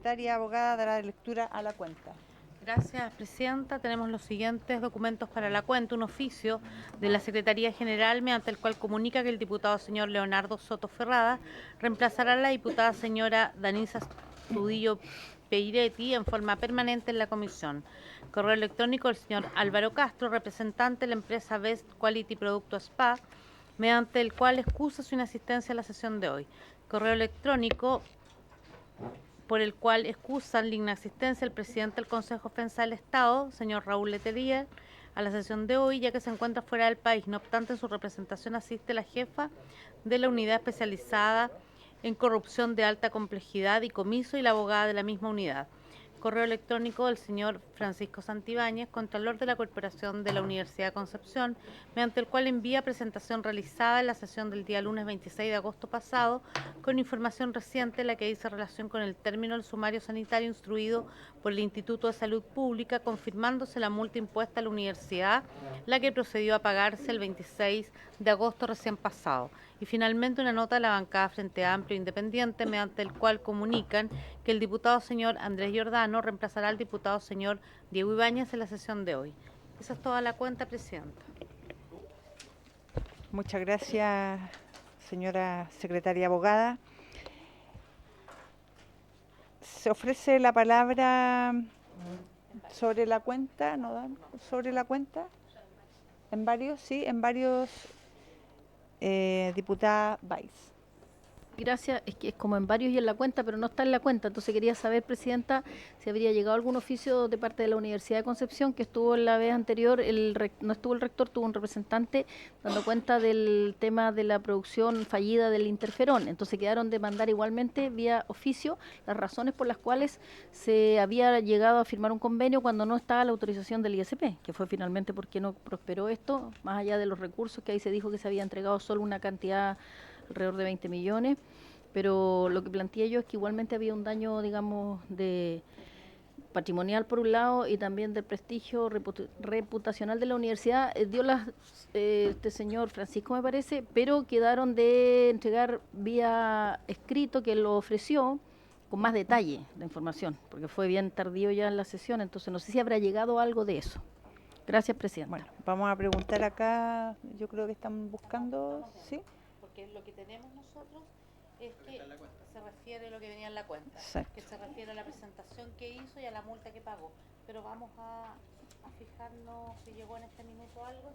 secretaria abogada dará lectura a la cuenta. Gracias, Presidenta. Tenemos los siguientes documentos para la cuenta. Un oficio de la Secretaría General mediante el cual comunica que el diputado señor Leonardo Soto Ferrada reemplazará a la diputada señora Danisa Studillo Peiretti en forma permanente en la comisión. Correo electrónico del señor Álvaro Castro, representante de la empresa Best Quality Producto Spa, mediante el cual excusa su inasistencia a la sesión de hoy. Correo electrónico por el cual excusan la inasistencia el presidente del Consejo de Defensa del Estado, señor Raúl Letelier, a la sesión de hoy, ya que se encuentra fuera del país. No obstante, en su representación asiste la jefa de la unidad especializada en corrupción de alta complejidad y comiso y la abogada de la misma unidad. Correo electrónico del señor Francisco Santibáñez, contralor de la Corporación de la Universidad de Concepción, mediante el cual envía presentación realizada en la sesión del día lunes 26 de agosto pasado, con información reciente, la que dice relación con el término del sumario sanitario instruido por el Instituto de Salud Pública, confirmándose la multa impuesta a la universidad, la que procedió a pagarse el 26 de agosto recién pasado. Y finalmente una nota de la bancada Frente Amplio Independiente, mediante el cual comunican que el diputado señor Andrés Giordano reemplazará al diputado señor Diego Ibáñez en la sesión de hoy. Esa es toda la cuenta, Presidenta. Muchas gracias, señora secretaria abogada. Se ofrece la palabra sobre la cuenta, ¿no dan? Sobre la cuenta. En varios, sí, en varios. Diputada Valls. Gracias, es que es como en varios y en la cuenta, pero no está en la cuenta. Entonces quería saber, Presidenta, si habría llegado algún oficio de parte de la Universidad de Concepción, que estuvo la vez anterior, no estuvo el rector, tuvo un representante dando cuenta del tema de la producción fallida del interferón. Entonces quedaron de mandar igualmente vía oficio las razones por las cuales se había llegado a firmar un convenio cuando no estaba la autorización del ISP, que fue finalmente porque no prosperó esto, más allá de los recursos que ahí se dijo que se había entregado solo una cantidad alrededor de 20 millones, pero lo que planteé yo es que igualmente había un daño, digamos, de patrimonial por un lado y también de prestigio reputacional de la universidad. Dio las este señor Francisco, me parece, pero quedaron de entregar vía escrito, que lo ofreció con más detalle de información, porque fue bien tardío ya en la sesión, entonces no sé si habrá llegado algo de eso. Gracias, Presidenta. Bueno, vamos a preguntar acá, yo creo que están buscando, ¿sí? Porque lo que tenemos nosotros es que se refiere a lo que venía en la cuenta, Exacto. que se refiere a la presentación que hizo y a la multa que pagó. Pero vamos a fijarnos si llegó en este minuto algo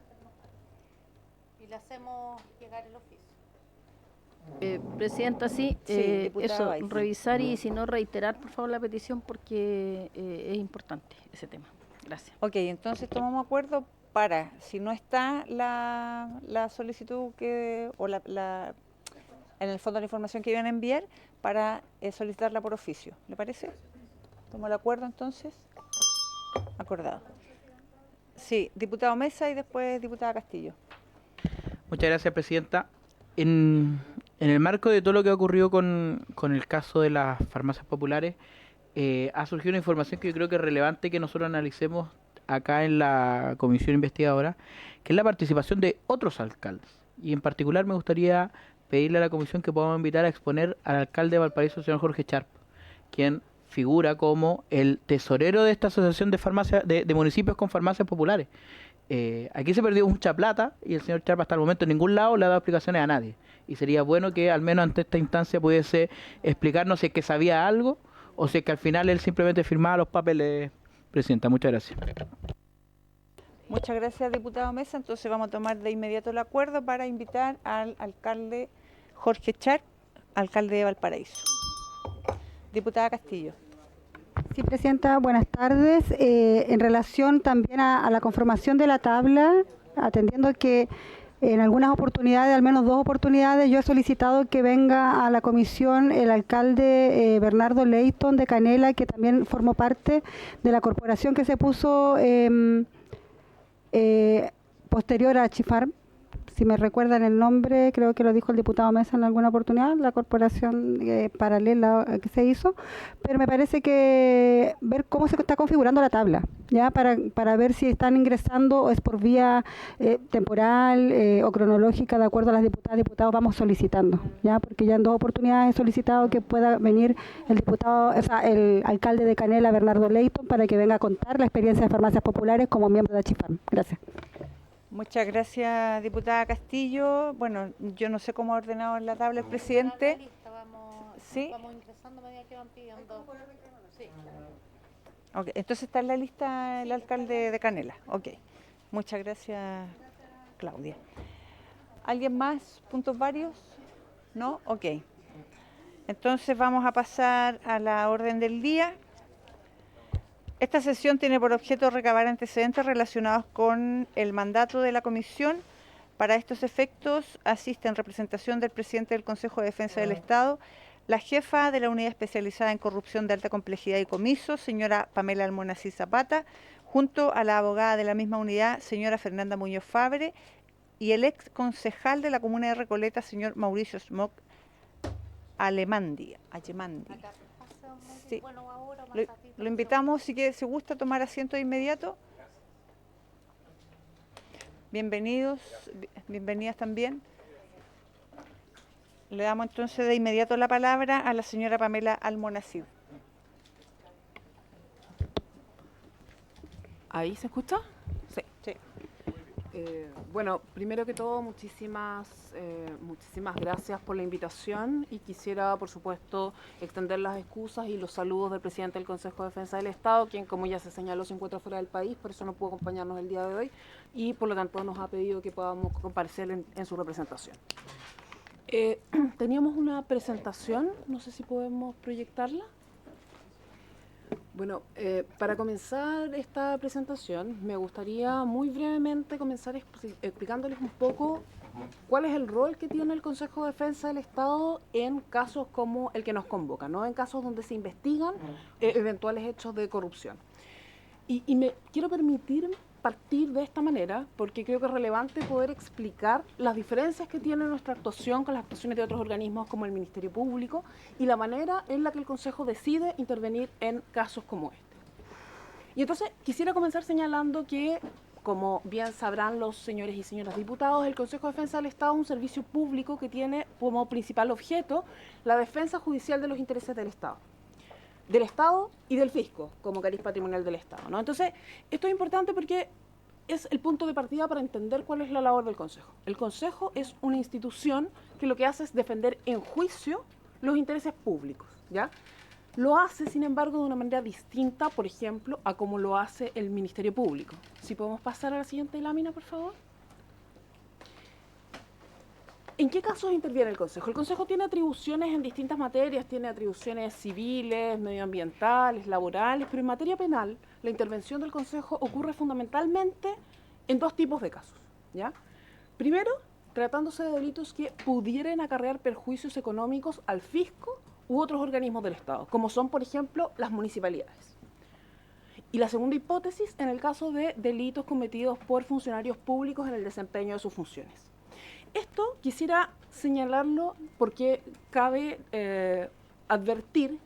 y le hacemos llegar el oficio. Presidenta, sí, eso, Valls. revisar y si no reiterar, por favor, la petición porque es importante ese tema. Gracias. Ok, entonces tomamos acuerdo para, si no está la solicitud que o en el fondo la información que iban a enviar, para solicitarla por oficio. ¿Le parece? ¿Tomo el acuerdo entonces? Acordado. Sí, diputado Mesa y después diputada Castillo. Muchas gracias, Presidenta. En el marco de todo lo que ha ocurrido con el caso de las farmacias populares, ha surgido una información que yo creo que es relevante que nosotros analicemos acá en la comisión investigadora, que es la participación de otros alcaldes. Y en particular me gustaría pedirle a la comisión que podamos invitar a exponer al alcalde de Valparaíso, el señor Jorge Charp, quien figura como el tesorero de esta asociación de farmacias de municipios con farmacias populares. Aquí se perdió mucha plata y el señor Charp hasta el momento en ningún lado le ha dado explicaciones a nadie. Y sería bueno que al menos ante esta instancia pudiese explicarnos si es que sabía algo o si es que al final él simplemente firmaba los papeles. Presidenta, muchas gracias. Muchas gracias, diputado Mesa. Entonces vamos a tomar de inmediato el acuerdo para invitar al alcalde Jorge Charp, alcalde de Valparaíso. Diputada Castillo. Sí, Presidenta, buenas tardes. En relación también a la conformación de la tabla, atendiendo que en algunas oportunidades, al menos 2 oportunidades, yo he solicitado que venga a la comisión el alcalde Bernardo Leighton de Canela, que también formó parte de la corporación que se puso posterior a Chifarm, si me recuerdan el nombre, creo que lo dijo el diputado Mesa en alguna oportunidad, la corporación paralela que se hizo, pero me parece que ver cómo se está configurando la tabla, ya para ver si están ingresando o es por vía temporal o cronológica, de acuerdo a las diputadas y diputados vamos solicitando, ya porque ya en 2 oportunidades he solicitado que pueda venir el diputado, o sea, el alcalde de Canela, Bernardo Leighton, para que venga a contar la experiencia de farmacias populares como miembro de ACHIFAM. Gracias. Muchas gracias, diputada Castillo. Bueno, yo no sé cómo ha ordenado en la tabla el presidente. ¿Sí? Vamos ingresando a medida que van pidiendo. Sí. Okay, entonces está en la lista el alcalde de Canela. Ok. Muchas gracias, Claudia. ¿Alguien más? ¿Puntos varios? ¿No? Ok. Entonces vamos a pasar a la orden del día. Esta sesión tiene por objeto recabar antecedentes relacionados con el mandato de la comisión. Para estos efectos asiste en representación del presidente del Consejo de Defensa del Estado, la jefa de la Unidad Especializada en Corrupción de Alta Complejidad y Comiso, señora Pamela Almonacid Zapata, junto a la abogada de la misma unidad, señora Fernanda Muñoz Fabre, y el ex concejal de la comuna de Recoleta, señor Mauricio Smock Alemandi. Sí. Lo invitamos, si quiere, se gusta tomar asiento de inmediato. Bienvenidos, bienvenidas también. Le damos entonces de inmediato la palabra a la señora Pamela Almonacid. ¿Ahí se escucha? Sí. Sí. Bueno, primero que todo, muchísimas gracias por la invitación y quisiera, por supuesto, extender las excusas y los saludos del presidente del Consejo de Defensa del Estado, quien, como ya se señaló, se encuentra fuera del país, por eso no pudo acompañarnos el día de hoy y, por lo tanto, nos ha pedido que podamos comparecer en su representación. Teníamos una presentación, no sé si podemos proyectarla. Bueno, para comenzar esta presentación me gustaría muy brevemente comenzar explicándoles un poco cuál es el rol que tiene el Consejo de Defensa del Estado en casos como el que nos convoca, ¿no? En casos donde se investigan eventuales hechos de corrupción. Y me quiero permitir partir de esta manera porque creo que es relevante poder explicar las diferencias que tiene nuestra actuación con las actuaciones de otros organismos como el Ministerio Público y la manera en la que el Consejo decide intervenir en casos como este. Y entonces quisiera comenzar señalando que, como bien sabrán los señores y señoras diputados, el Consejo de Defensa del Estado es un servicio público que tiene como principal objeto la defensa judicial de los intereses del Estado y del fisco, como cariz patrimonial del Estado, ¿no? Entonces, esto es importante porque es el punto de partida para entender cuál es la labor del Consejo. El Consejo es una institución que lo que hace es defender en juicio los intereses públicos, ¿ya? Lo hace, sin embargo, de una manera distinta, por ejemplo, a como lo hace el Ministerio Público. Si podemos pasar a la siguiente lámina, por favor. ¿En qué casos interviene el Consejo? El Consejo tiene atribuciones en distintas materias, tiene atribuciones civiles, medioambientales, laborales, pero en materia penal la intervención del Consejo ocurre fundamentalmente en 2 tipos de casos, ¿ya? Primero, tratándose de delitos que pudieran acarrear perjuicios económicos al fisco u otros organismos del Estado, como son, por ejemplo, las municipalidades. Y la segunda hipótesis, en el caso de delitos cometidos por funcionarios públicos en el desempeño de sus funciones. Esto quisiera señalarlo porque cabe advertir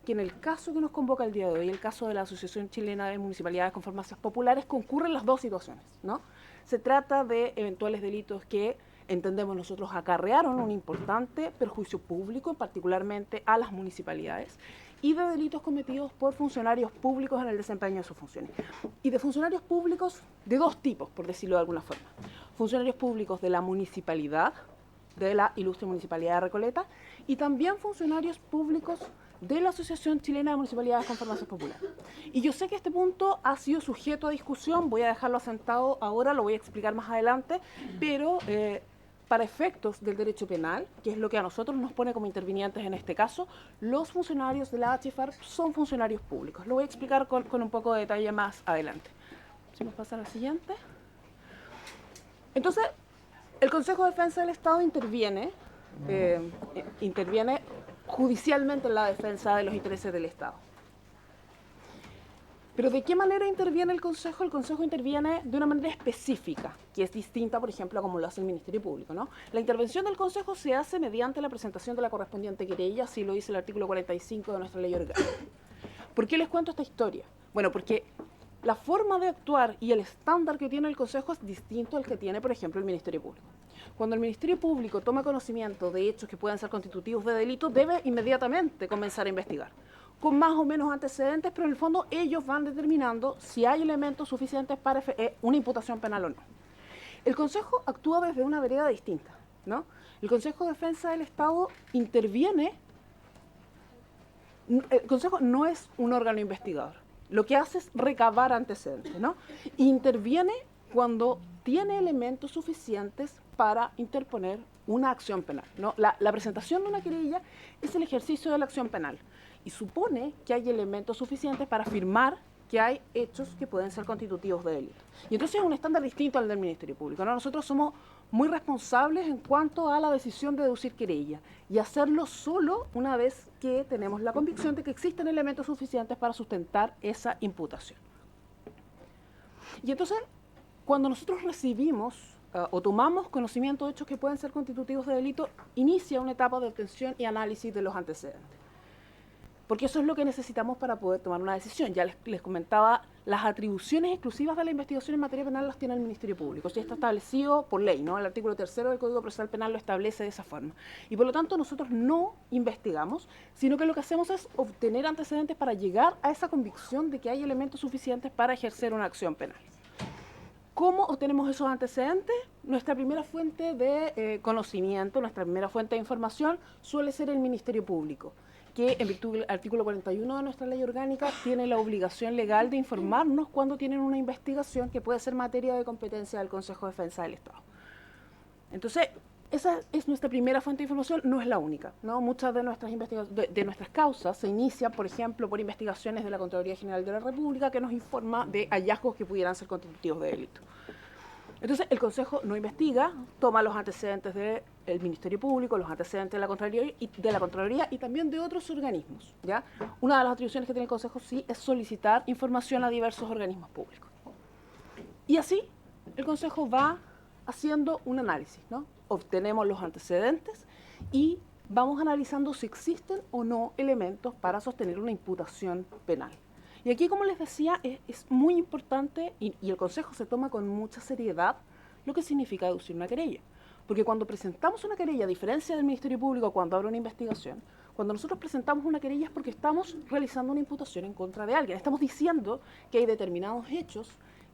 que en el caso que nos convoca el día de hoy, el caso de la Asociación Chilena de Municipalidades con Farmacias Populares, concurren las 2 situaciones, ¿no? Se trata de eventuales delitos que entendemos nosotros acarrearon un importante perjuicio público, particularmente a las municipalidades, y de delitos cometidos por funcionarios públicos en el desempeño de sus funciones. Y de funcionarios públicos de 2 tipos, por decirlo de alguna forma. Funcionarios públicos de la municipalidad, de la ilustre Municipalidad de Recoleta, y también funcionarios públicos de la Asociación Chilena de Municipalidades con Farmacias Populares. Y yo sé que este punto ha sido sujeto a discusión, voy a dejarlo asentado ahora, lo voy a explicar más adelante, pero para efectos del derecho penal, que es lo que a nosotros nos pone como intervinientes en este caso, los funcionarios de la ACHIFAR son funcionarios públicos. Lo voy a explicar con un poco de detalle más adelante. Si nos pasa a la siguiente. Entonces, el Consejo de Defensa del Estado interviene judicialmente en la defensa de los intereses del Estado. Pero ¿de qué manera interviene el Consejo? El Consejo interviene de una manera específica, que es distinta, por ejemplo, a como lo hace el Ministerio Público, ¿no? La intervención del Consejo se hace mediante la presentación de la correspondiente querella, así lo dice el artículo 45 de nuestra ley orgánica. ¿Por qué les cuento esta historia? Bueno, porque la forma de actuar y el estándar que tiene el Consejo es distinto al que tiene, por ejemplo, el Ministerio Público. Cuando el Ministerio Público toma conocimiento de hechos que puedan ser constitutivos de delito, debe inmediatamente comenzar a investigar, con más o menos antecedentes, pero en el fondo ellos van determinando si hay elementos suficientes para una imputación penal o no. El Consejo actúa desde una vereda distinta, ¿no? El Consejo de Defensa del Estado interviene. El Consejo no es un órgano investigador. Lo que hace es recabar antecedentes, ¿no? Interviene cuando tiene elementos suficientes para interponer una acción penal, ¿no? La presentación de una querella es el ejercicio de la acción penal y supone que hay elementos suficientes para afirmar que hay hechos que pueden ser constitutivos de delito. Y entonces es un estándar distinto al del Ministerio Público, ¿no? Nosotros somos muy responsables en cuanto a la decisión de deducir querella y hacerlo solo una vez que tenemos la convicción de que existen elementos suficientes para sustentar esa imputación. Y entonces, cuando nosotros recibimos o tomamos conocimiento de hechos que pueden ser constitutivos de delito, inicia una etapa de obtención y análisis de los antecedentes. Porque eso es lo que necesitamos para poder tomar una decisión. Ya les comentaba, las atribuciones exclusivas de la investigación en materia penal las tiene el Ministerio Público. Sí, está establecido por ley, ¿no? El artículo 3º del Código Procesal Penal lo establece de esa forma. Y por lo tanto nosotros no investigamos, sino que lo que hacemos es obtener antecedentes para llegar a esa convicción de que hay elementos suficientes para ejercer una acción penal. ¿Cómo obtenemos esos antecedentes? Nuestra primera fuente de conocimiento, nuestra primera fuente de información suele ser el Ministerio Público, que en virtud del artículo 41 de nuestra ley orgánica tiene la obligación legal de informarnos cuando tienen una investigación que puede ser materia de competencia del Consejo de Defensa del Estado. Entonces, esa es nuestra primera fuente de información, no es la única, ¿no? Muchas de nuestras de nuestras causas se inician, por ejemplo, por investigaciones de la Contraloría General de la República que nos informa de hallazgos que pudieran ser constitutivos de delito. Entonces, el Consejo no investiga, toma los antecedentes del Ministerio Público, los antecedentes de la Contraloría y también de otros organismos, ¿ya? Una de las atribuciones que tiene el Consejo sí es solicitar información a diversos organismos públicos. Y así, el Consejo va haciendo un análisis, ¿no? Obtenemos los antecedentes y vamos analizando si existen o no elementos para sostener una imputación penal. Y aquí, como les decía, es muy importante y el Consejo se toma con mucha seriedad lo que significa deducir una querella. Porque cuando presentamos una querella, a diferencia del Ministerio Público cuando abre una investigación, cuando nosotros presentamos una querella es porque estamos realizando una imputación en contra de alguien. Estamos diciendo que hay determinados hechos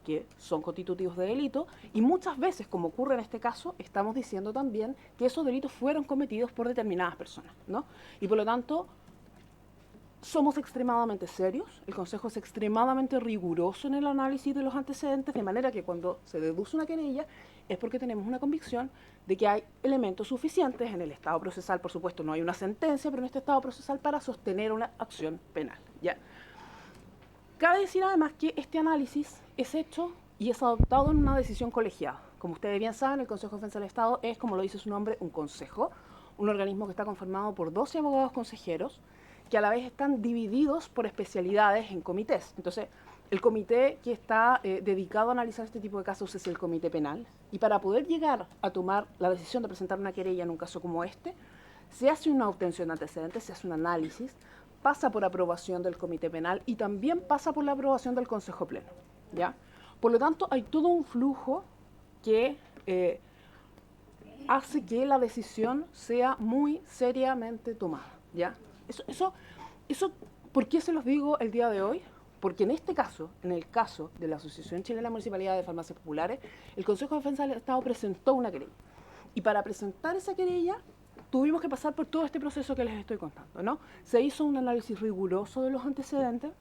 que son constitutivos de delito y muchas veces, como ocurre en este caso, estamos diciendo también que esos delitos fueron cometidos por determinadas personas, ¿no? Y por lo tanto, somos extremadamente serios, el Consejo es extremadamente riguroso en el análisis de los antecedentes, de manera que cuando se deduce una querella es porque tenemos una convicción de que hay elementos suficientes en el estado procesal, por supuesto no hay una sentencia, pero en este estado procesal para sostener una acción penal, ¿ya? Cabe decir además que este análisis es hecho y es adoptado en una decisión colegiada. Como ustedes bien saben, el Consejo de Defensa del Estado es, como lo dice su nombre, un consejo, un organismo que está conformado por 12 abogados consejeros, que a la vez están divididos por especialidades en comités. Entonces, el comité que está dedicado a analizar este tipo de casos es el comité penal, y para poder llegar a tomar la decisión de presentar una querella en un caso como este, se hace una obtención de antecedentes, se hace un análisis, pasa por aprobación del comité penal y también pasa por la aprobación del Consejo Pleno, ¿ya? Por lo tanto, hay todo un flujo que hace que la decisión sea muy seriamente tomada, ¿ya? Eso, ¿por qué se los digo el día de hoy? Porque en este caso, en el caso de la Asociación Chilena Municipalidad de Farmacias Populares, el Consejo de Defensa del Estado presentó una querella. Y para presentar esa querella, tuvimos que pasar por todo este proceso que les estoy contando, ¿no? Se hizo un análisis riguroso de los antecedentes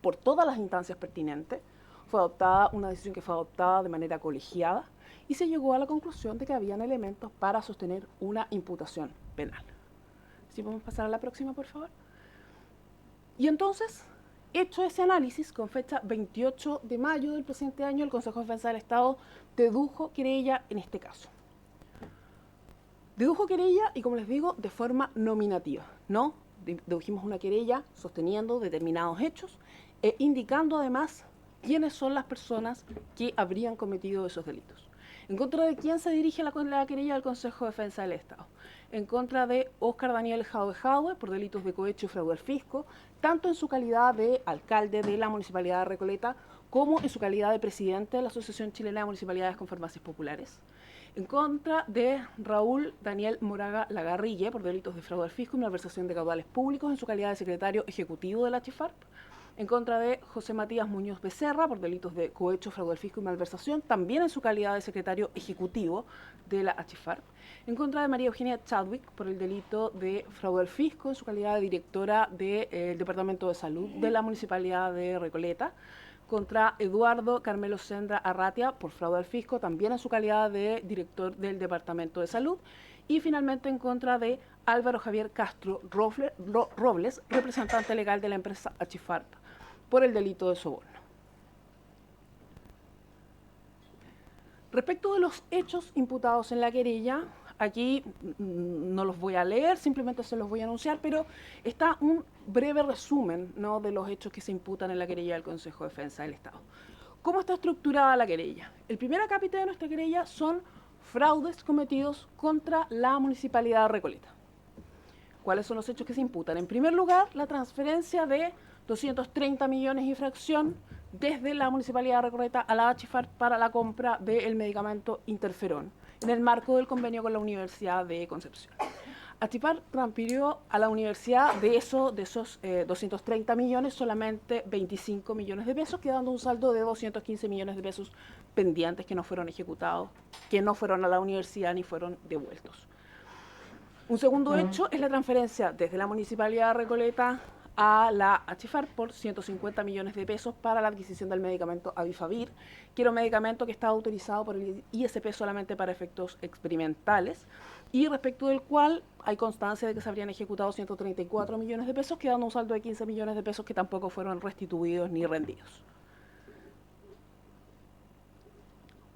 por todas las instancias pertinentes, fue adoptada una decisión que fue adoptada de manera colegiada y se llegó a la conclusión de que habían elementos para sostener una imputación penal. ¿Sí podemos pasar a la próxima, por favor? Y entonces, hecho ese análisis, con fecha 28 de mayo del presente año, el Consejo de Defensa del Estado dedujo querella en este caso. Dedujo querella y, como les digo, de forma nominativa, ¿no? Dedujimos una querella sosteniendo determinados hechos indicando además quiénes son las personas que habrían cometido esos delitos. ¿En contra de quién se dirige la querella del Consejo de Defensa del Estado? En contra de Óscar Daniel Jadwe por delitos de cohecho y fraude al fisco, tanto en su calidad de alcalde de la Municipalidad de Recoleta como en su calidad de presidente de la Asociación Chilena de Municipalidades con Farmacias Populares. En contra de Raúl Daniel Moraga Lagarrille por delitos de fraude al fisco y malversación de caudales públicos en su calidad de secretario ejecutivo de la ACHIFARP. En contra de José Matías Muñoz Becerra por delitos de cohecho, fraude al fisco y malversación, también en su calidad de secretario ejecutivo de la ACHIFARP. En contra de María Eugenia Chadwick por el delito de fraude al fisco en su calidad de directora del Departamento de Salud de la Municipalidad de Recoleta. Contra Eduardo Carmelo Sendra Arratia por fraude al fisco, también en su calidad de director del Departamento de Salud. Y finalmente en contra de Álvaro Javier Castro Robles, representante legal de la empresa ACHIFARP, por el delito de soborno. Respecto de los hechos imputados en la querella, aquí no los voy a leer, simplemente se los voy a anunciar, pero está un breve resumen, ¿no?, de los hechos que se imputan en la querella del Consejo de Defensa del Estado. ¿Cómo está estructurada la querella? El primer acápite de nuestra querella son fraudes cometidos contra la Municipalidad de Recoleta. ¿Cuáles son los hechos que se imputan? En primer lugar, la transferencia de 230 millones y fracción desde la Municipalidad de Recoleta a la ACHIFARP para la compra del medicamento Interferón, en el marco del convenio con la Universidad de Concepción. ACHIFARP transfirió a la universidad de esos 230 millones solamente 25 millones de pesos, quedando un saldo de 215 millones de pesos pendientes que no fueron ejecutados, que no fueron a la universidad ni fueron devueltos. Un segundo hecho es la transferencia desde la Municipalidad de Recoleta a la ACHIFARP por 150 millones de pesos para la adquisición del medicamento Avifavir, que era un medicamento que estaba autorizado por el ISP solamente para efectos experimentales y respecto del cual hay constancia de que se habrían ejecutado 134 millones de pesos, quedando un saldo de 15 millones de pesos que tampoco fueron restituidos ni rendidos.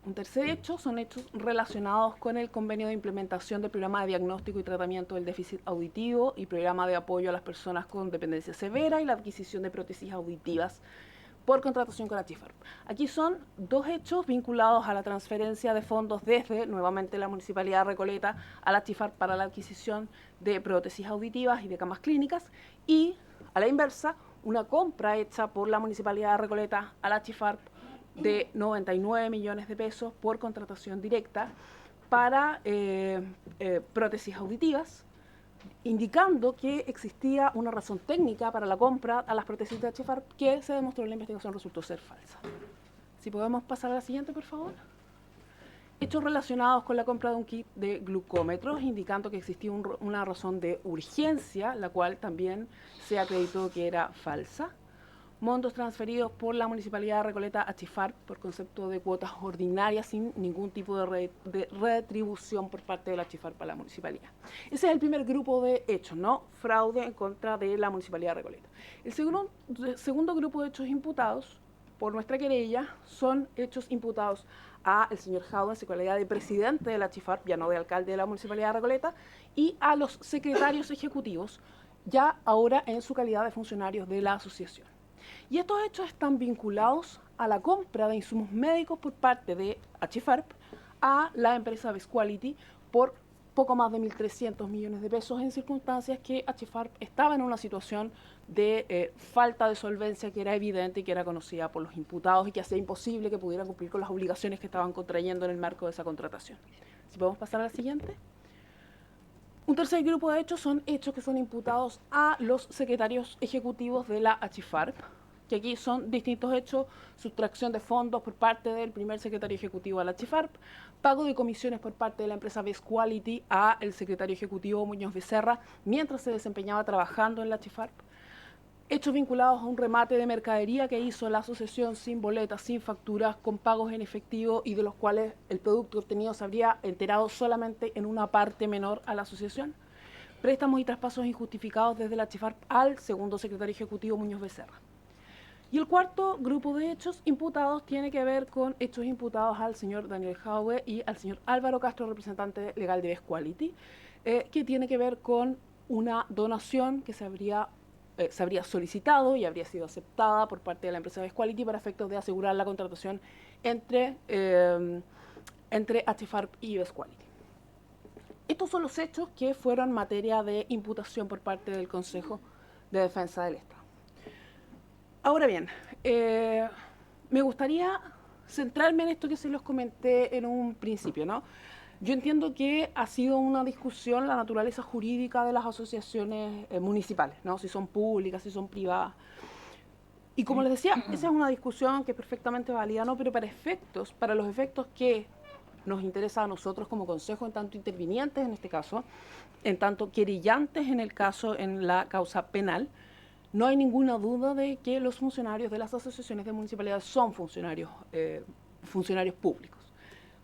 Un tercer hecho son hechos relacionados con el convenio de implementación del programa de diagnóstico y tratamiento del déficit auditivo y programa de apoyo a las personas con dependencia severa y la adquisición de prótesis auditivas por contratación con la ACHIFARP. Aquí son dos hechos vinculados a la transferencia de fondos desde, nuevamente, la Municipalidad de Recoleta a la ACHIFARP para la adquisición de prótesis auditivas y de camas clínicas y, a la inversa, una compra hecha por la Municipalidad de Recoleta a la ACHIFARP de 99 millones de pesos por contratación directa para prótesis auditivas, indicando que existía una razón técnica para la compra a las prótesis de ACHIFARP que se demostró en la investigación resultó ser falsa. Si podemos pasar a la siguiente, por favor. Hechos relacionados con la compra de un kit de glucómetros, indicando que existía una razón de urgencia, la cual también se acreditó que era falsa. Montos transferidos por la Municipalidad de Recoleta a ACHIFARP por concepto de cuotas ordinarias sin ningún tipo de retribución por parte de la ACHIFARP a la Municipalidad. Ese es el primer grupo de hechos, ¿no? Fraude en contra de la Municipalidad de Recoleta. El segundo grupo de hechos imputados por nuestra querella son hechos imputados a el señor Jadwe en su calidad de presidente de la ACHIFARP, ya no de alcalde de la Municipalidad de Recoleta, y a los secretarios ejecutivos, ya ahora en su calidad de funcionarios de la asociación. Y estos hechos están vinculados a la compra de insumos médicos por parte de ACHIFARP a la empresa Best Quality por poco más de 1.300 millones de pesos en circunstancias que ACHIFARP estaba en una situación de falta de solvencia que era evidente y que era conocida por los imputados y que hacía imposible que pudieran cumplir con las obligaciones que estaban contrayendo en el marco de esa contratación. Si podemos pasar a la siguiente. Un tercer grupo de hechos son hechos que son imputados a los secretarios ejecutivos de la ACHIFARP, que aquí son distintos hechos: sustracción de fondos por parte del primer secretario ejecutivo de la ACHIFARP, pago de comisiones por parte de la empresa Best Quality a el secretario ejecutivo Muñoz Becerra mientras se desempeñaba trabajando en la ACHIFARP, hechos vinculados a un remate de mercadería que hizo la asociación sin boletas, sin facturas, con pagos en efectivo y de los cuales el producto obtenido se habría enterado solamente en una parte menor a la asociación, préstamos y traspasos injustificados desde la ACHIFARP al segundo secretario ejecutivo Muñoz Becerra. Y el cuarto grupo de hechos imputados tiene que ver con hechos imputados al señor Daniel Jadwe y al señor Álvaro Castro, representante legal de Best Quality, que tiene que ver con una donación que se habría se habría solicitado y habría sido aceptada por parte de la empresa Best Quality para efectos de asegurar la contratación entre HFARP y Best Quality. Estos son los hechos que fueron materia de imputación por parte del Consejo de Defensa del Estado. Ahora bien, me gustaría centrarme en esto que se los comenté en un principio, ¿no? Yo entiendo que ha sido una discusión la naturaleza jurídica de las asociaciones municipales, ¿no? Si son públicas, si son privadas. Y como les decía, esa es una discusión que es perfectamente válida, ¿no? Pero para los efectos que nos interesa a nosotros como Consejo, en tanto intervinientes en este caso, en tanto querellantes en el caso, en la causa penal, no hay ninguna duda de que los funcionarios de las asociaciones de municipalidades son funcionarios públicos.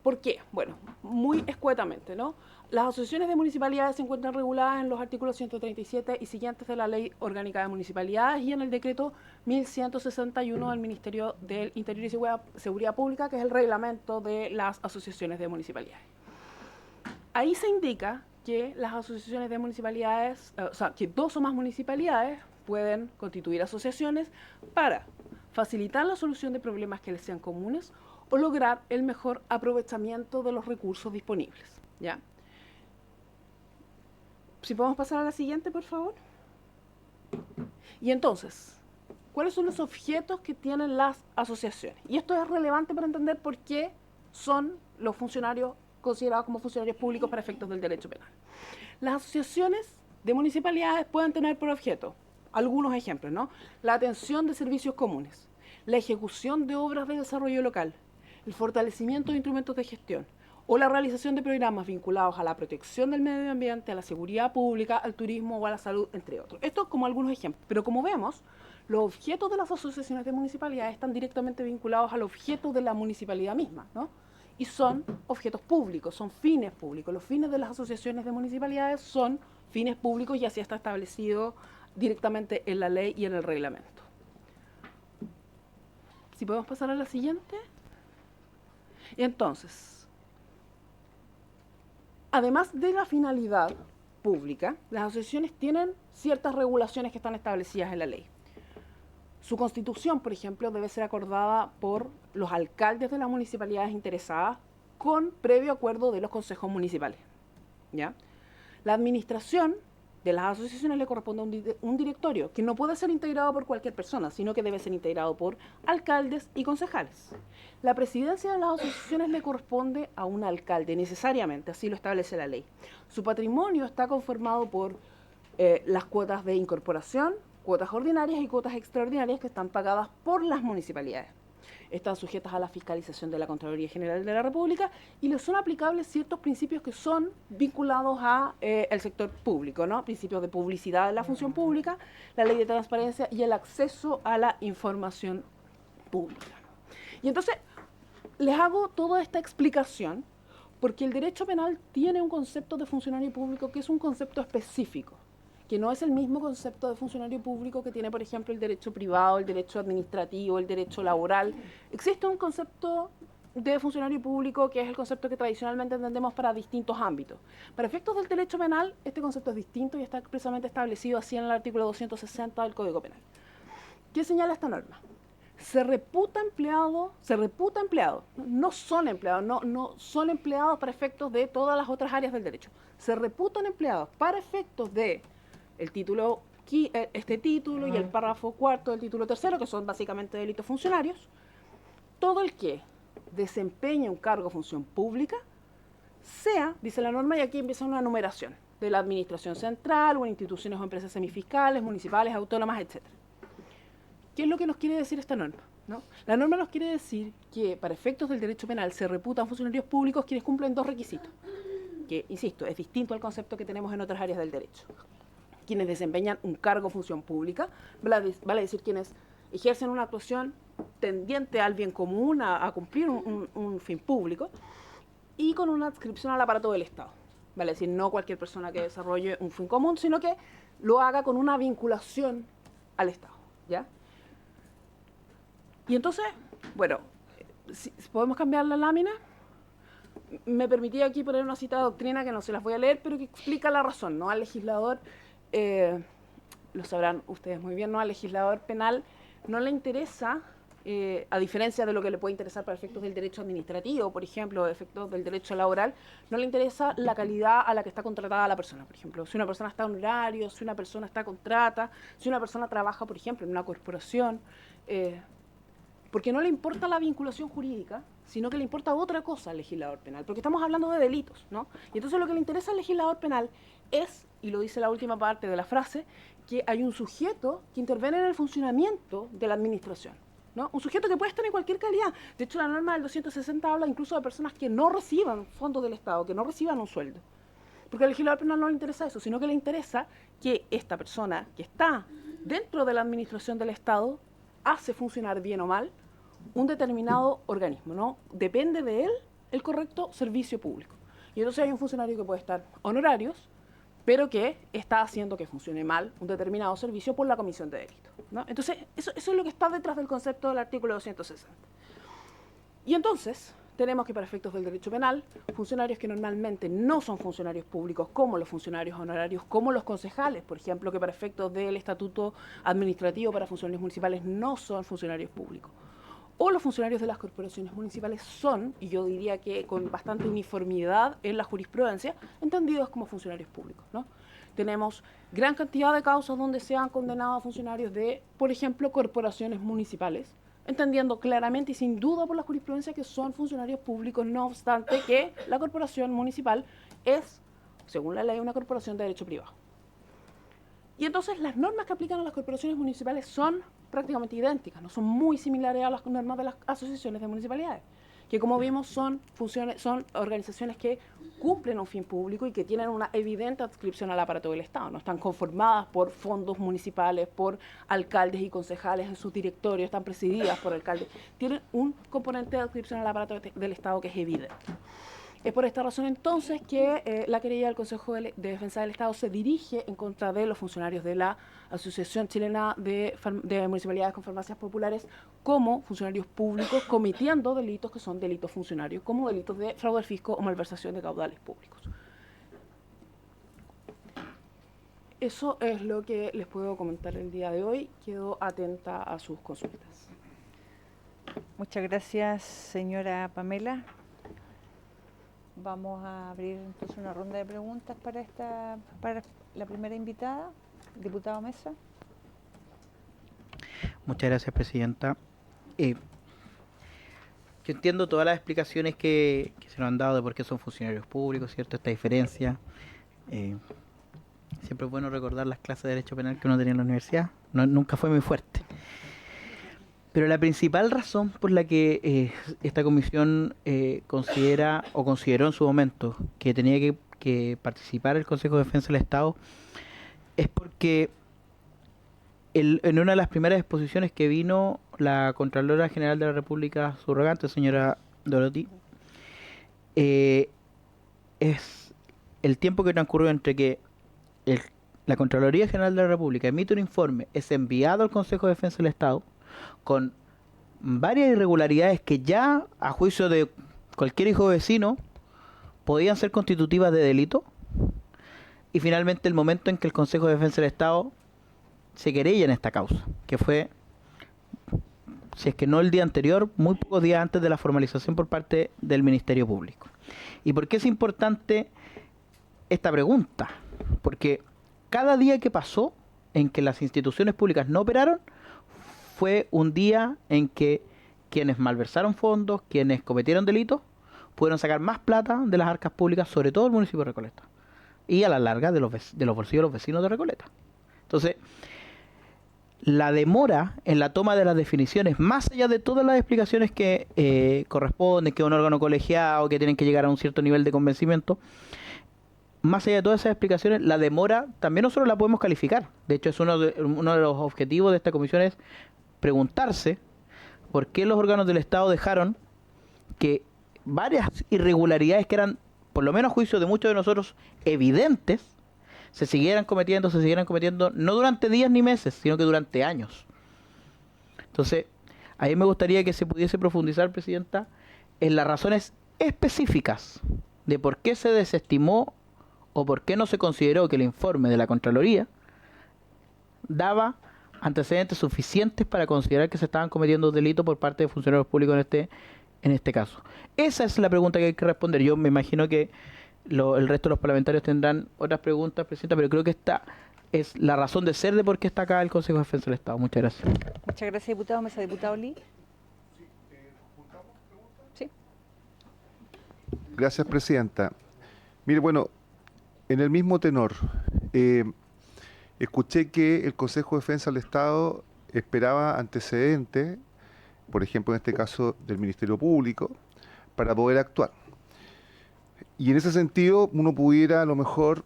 ¿Por qué? Bueno, muy escuetamente, ¿no? Las asociaciones de municipalidades se encuentran reguladas en los artículos 137 y siguientes de la Ley Orgánica de Municipalidades y en el decreto 1161 del Ministerio del Interior y Seguridad Pública, que es el reglamento de las asociaciones de municipalidades. Ahí se indica que las asociaciones de municipalidades, o sea, que 2 o más municipalidades pueden constituir asociaciones para facilitar la solución de problemas que les sean comunes o lograr el mejor aprovechamiento de los recursos disponibles, ¿ya? Si podemos pasar a la siguiente, por favor. Y entonces, ¿cuáles son los objetos que tienen las asociaciones? Y esto es relevante para entender por qué son los funcionarios considerados como funcionarios públicos para efectos del derecho penal. Las asociaciones de municipalidades pueden tener por objeto algunos ejemplos, ¿no? La atención de servicios comunes, la ejecución de obras de desarrollo local, el fortalecimiento de instrumentos de gestión o la realización de programas vinculados a la protección del medio ambiente, a la seguridad pública, al turismo o a la salud, entre otros. Esto como algunos ejemplos. Pero como vemos, los objetos de las asociaciones de municipalidades están directamente vinculados al objeto de la municipalidad misma, ¿no? Y son objetos públicos, son fines públicos. Los fines de las asociaciones de municipalidades son fines públicos y así está establecido directamente en la ley y en el reglamento. Si podemos pasar a la siguiente. Y entonces, además de la finalidad pública, las asociaciones tienen ciertas regulaciones que están establecidas en la ley. Su constitución, por ejemplo, debe ser acordada por los alcaldes de las municipalidades interesadas con previo acuerdo de los consejos municipales, ¿ya? La administración de las asociaciones le corresponde a un directorio que no puede ser integrado por cualquier persona, sino que debe ser integrado por alcaldes y concejales. La presidencia de las asociaciones le corresponde a un alcalde, necesariamente, así lo establece la ley. Su patrimonio está conformado por las cuotas de incorporación, cuotas ordinarias y cuotas extraordinarias que están pagadas por las municipalidades. Están sujetas a la fiscalización de la Contraloría General de la República y les son aplicables ciertos principios que son vinculados a el sector público, ¿no? Principios de publicidad de la función pública, la ley de transparencia y el acceso a la información pública. Y entonces, les hago toda esta explicación porque el derecho penal tiene un concepto de funcionario público que es un concepto específico, que no es el mismo concepto de funcionario público que tiene, por ejemplo, el derecho privado, el derecho administrativo, el derecho laboral. Existe un concepto de funcionario público que es el concepto que tradicionalmente entendemos para distintos ámbitos. Para efectos del derecho penal, este concepto es distinto y está expresamente establecido así en el artículo 260 del Código Penal. ¿Qué señala esta norma? Se reputa empleado, no son empleados, no son empleados para efectos de todas las otras áreas del derecho. Se reputan empleados para efectos de el título, este título y el párrafo cuarto del título tercero, que son básicamente delitos funcionarios, todo el que desempeñe un cargo o función pública, sea, dice la norma, y aquí empieza una numeración, de la administración central o en instituciones o empresas semifiscales, municipales, autónomas, etc. ¿Qué es lo que nos quiere decir esta norma? ¿No? La norma nos quiere decir que para efectos del derecho penal se reputan funcionarios públicos quienes cumplen 2 requisitos, que, insisto, es distinto al concepto que tenemos en otras áreas del derecho. Quienes desempeñan un cargo o función pública, vale decir quienes ejercen una actuación tendiente al bien común, a cumplir un fin público, y con una adscripción al aparato del Estado. Vale decir, no cualquier persona que desarrolle un fin común, sino que lo haga con una vinculación al Estado, ¿ya? Y entonces, bueno, si podemos cambiar la lámina. Me permití aquí poner una cita de doctrina que no se las voy a leer, pero que explica la razón, ¿no? Al legislador lo sabrán ustedes muy bien, ¿no? Al legislador penal no le interesa, a diferencia de lo que le puede interesar para efectos del derecho administrativo, por ejemplo, efectos del derecho laboral, no le interesa la calidad a la que está contratada la persona. Por ejemplo, si una persona está en horario, si una persona está contrata, si una persona trabaja, por ejemplo, en una corporación, porque no le importa la vinculación jurídica, sino que le importa otra cosa al legislador penal, porque estamos hablando de delitos, ¿no? Y entonces lo que le interesa al legislador penal es, y lo dice la última parte de la frase, que hay un sujeto que interviene en el funcionamiento de la administración, ¿no? Un sujeto que puede estar en cualquier calidad. De hecho, la norma del 260 habla incluso de personas que no reciban fondos del Estado, que no reciban un sueldo. Porque al legislador penal no le interesa eso, sino que le interesa que esta persona que está dentro de la administración del Estado hace funcionar bien o mal un determinado organismo, ¿no? Depende de él el correcto servicio público. Y entonces hay un funcionario que puede estar honorarios, pero que está haciendo que funcione mal un determinado servicio por la comisión de delito, ¿no? Entonces, eso es lo que está detrás del concepto del artículo 260. Y entonces, tenemos que para efectos del derecho penal, funcionarios que normalmente no son funcionarios públicos, como los funcionarios honorarios, como los concejales, por ejemplo, que para efectos del estatuto administrativo para funcionarios municipales no son funcionarios públicos, o los funcionarios de las corporaciones municipales son, y yo diría que con bastante uniformidad en la jurisprudencia, entendidos como funcionarios públicos, ¿no? Tenemos gran cantidad de causas donde se han condenado a funcionarios de, por ejemplo, corporaciones municipales, entendiendo claramente y sin duda por la jurisprudencia que son funcionarios públicos, no obstante que la corporación municipal es, según la ley, una corporación de derecho privado. Y entonces las normas que aplican a las corporaciones municipales son prácticamente idénticas, no son muy similares a las normas de las asociaciones de municipalidades, que como vimos son organizaciones que cumplen un fin público y que tienen una evidente adscripción al aparato del Estado, no están conformadas por fondos municipales, por alcaldes y concejales en sus directorios, están presididas por alcaldes, tienen un componente de adscripción al aparato del Estado que es evidente. Es por esta razón entonces que la querella del Consejo de Defensa del Estado se dirige en contra de los funcionarios de la Asociación Chilena de Municipalidades con Farmacias Populares como funcionarios públicos cometiendo delitos que son delitos funcionarios, como delitos de fraude al fisco o malversación de caudales públicos. Eso es lo que les puedo comentar el día de hoy. Quedo atenta a sus consultas. Muchas gracias, señora Pamela. Vamos a abrir entonces una ronda de preguntas para la primera invitada, diputado Mesa. Muchas gracias, presidenta. Yo entiendo todas las explicaciones que se nos han dado de por qué son funcionarios públicos, ¿cierto? Esta diferencia. Siempre es bueno recordar las clases de Derecho Penal que uno tenía en la universidad. Nunca fue muy fuerte. Pero la principal razón por la que esta comisión consideró en su momento que tenía que participar el Consejo de Defensa del Estado es porque en una de las primeras exposiciones que vino la Contralora General de la República subrogante, señora Dorothy, es el tiempo que transcurrió entre que la Contraloría General de la República emite un informe, es enviado al Consejo de Defensa del Estado, con varias irregularidades que ya, a juicio de cualquier hijo vecino, podían ser constitutivas de delito, y finalmente el momento en que el Consejo de Defensa del Estado se querella en esta causa, que fue, si es que no el día anterior, muy pocos días antes de la formalización por parte del Ministerio Público. ¿Y por qué es importante esta pregunta? Porque cada día que pasó en que las instituciones públicas no operaron, fue un día en que quienes malversaron fondos, quienes cometieron delitos, pudieron sacar más plata de las arcas públicas, sobre todo el municipio de Recoleta, y a la larga de los bolsillos de los vecinos de Recoleta. Entonces, la demora en la toma de las definiciones, más allá de todas las explicaciones que corresponden, que es un órgano colegiado, que tienen que llegar a un cierto nivel de convencimiento, más allá de todas esas explicaciones, la demora también nosotros la podemos calificar. De hecho, es uno de los objetivos de esta comisión es preguntarse por qué los órganos del Estado dejaron que varias irregularidades que eran, por lo menos a juicio de muchos de nosotros, evidentes, se siguieran cometiendo, no durante días ni meses, sino que durante años. Entonces, ahí me gustaría que se pudiese profundizar, presidenta, en las razones específicas de por qué se desestimó o por qué no se consideró que el informe de la Contraloría daba antecedentes suficientes para considerar que se estaban cometiendo delitos por parte de funcionarios públicos en este caso. Esa es la pregunta que hay que responder. Yo me imagino que el resto de los parlamentarios tendrán otras preguntas, Presidenta, pero creo que esta es la razón de ser de por qué está acá el Consejo de Defensa del Estado. Muchas gracias. Muchas gracias, diputado. Mesa, diputado Lee. Sí. Gracias, Presidenta. Mire, bueno, en el mismo tenor, escuché que el Consejo de Defensa del Estado esperaba antecedentes, por ejemplo, en este caso del Ministerio Público, para poder actuar. Y en ese sentido, uno pudiera a lo mejor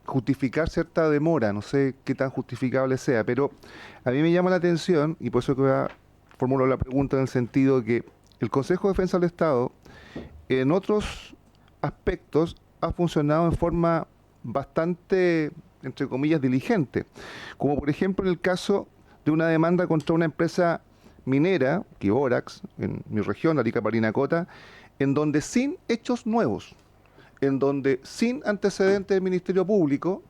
justificar cierta demora, no sé qué tan justificable sea, pero a mí me llama la atención, y por eso que formulo la pregunta en el sentido de que el Consejo de Defensa del Estado, en otros aspectos, ha funcionado en forma bastante, entre comillas, diligente, como por ejemplo en el caso de una demanda contra una empresa minera, Quiborax, en mi región, Arica Parinacota, en donde sin hechos nuevos, en donde sin antecedentes del Ministerio Público,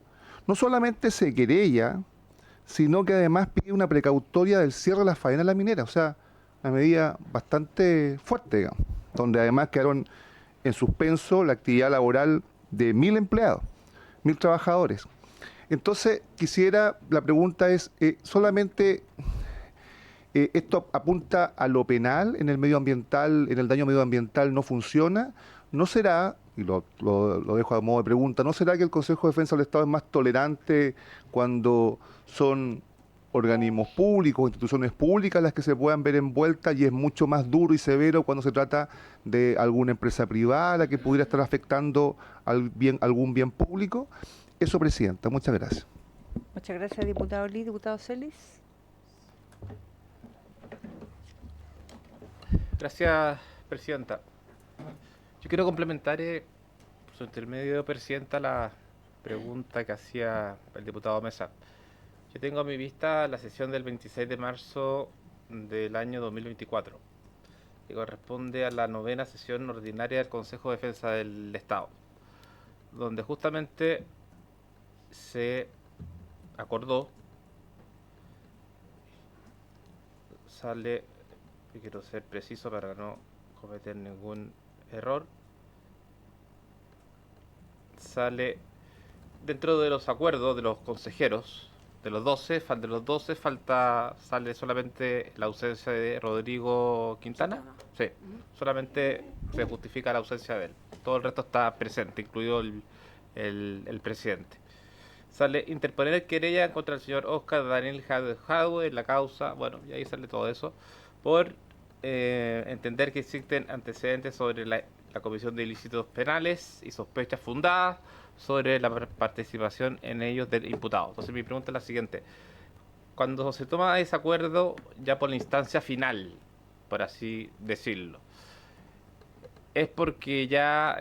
no solamente se querella, sino que además pide una precautoria del cierre de las faenas de la minera, o sea, una medida bastante fuerte, digamos, donde además quedaron en suspenso la actividad laboral de 1.000 empleados, 1.000 trabajadores. Entonces, la pregunta es, ¿solamente esto apunta a lo penal en el medioambiental, en el daño medioambiental no funciona? ¿No será, y lo dejo a modo de pregunta, ¿no será que el Consejo de Defensa del Estado es más tolerante cuando son organismos públicos, instituciones públicas las que se puedan ver envueltas, y es mucho más duro y severo cuando se trata de alguna empresa privada que pudiera estar afectando algún bien público? Eso, Presidenta. Muchas gracias. Muchas gracias, diputado Lee. Diputado Celis. Gracias, Presidenta. Yo quiero complementar, por su intermedio, Presidenta, la pregunta que hacía el diputado Mesa. Yo tengo a mi vista la sesión del 26 de marzo del año 2024, que corresponde a la 9ª sesión ordinaria del Consejo de Defensa del Estado, donde justamente se acordó, yo quiero ser preciso para no cometer ningún error, sale dentro de los acuerdos de los consejeros. De los 12 sale solamente la ausencia de Rodrigo Quintana. Sí, solamente se justifica la ausencia de él. Todo el resto está presente, incluido el presidente. Sale interponer querella contra el señor Oscar Daniel Jadwe en la causa, bueno, y ahí sale todo eso, por entender que existen antecedentes sobre la comisión de ilícitos penales y sospechas fundadas sobre la participación en ellos del imputado. Entonces mi pregunta es la siguiente: cuando se toma ese acuerdo ya por la instancia final, por así decirlo, ¿es porque ya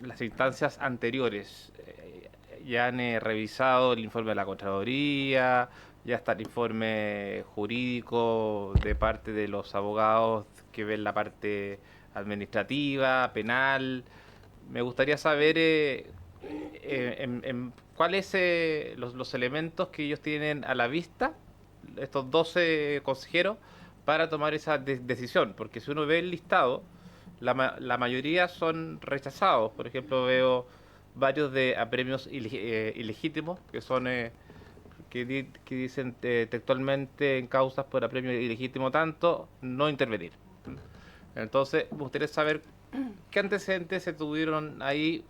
las instancias anteriores ya han revisado el informe de la Contraloría, ya está el informe jurídico de parte de los abogados que ven la parte administrativa, penal? Me gustaría saber cuáles los elementos que ellos tienen a la vista, estos 12 consejeros, para tomar esa decisión, porque si uno ve el listado, la mayoría son rechazados. Por ejemplo, veo varios de apremios ilegítimos, que son que dicen textualmente en causas por apremio ilegítimo tanto, no intervenir. Entonces, me gustaría saber qué antecedentes se tuvieron ahí,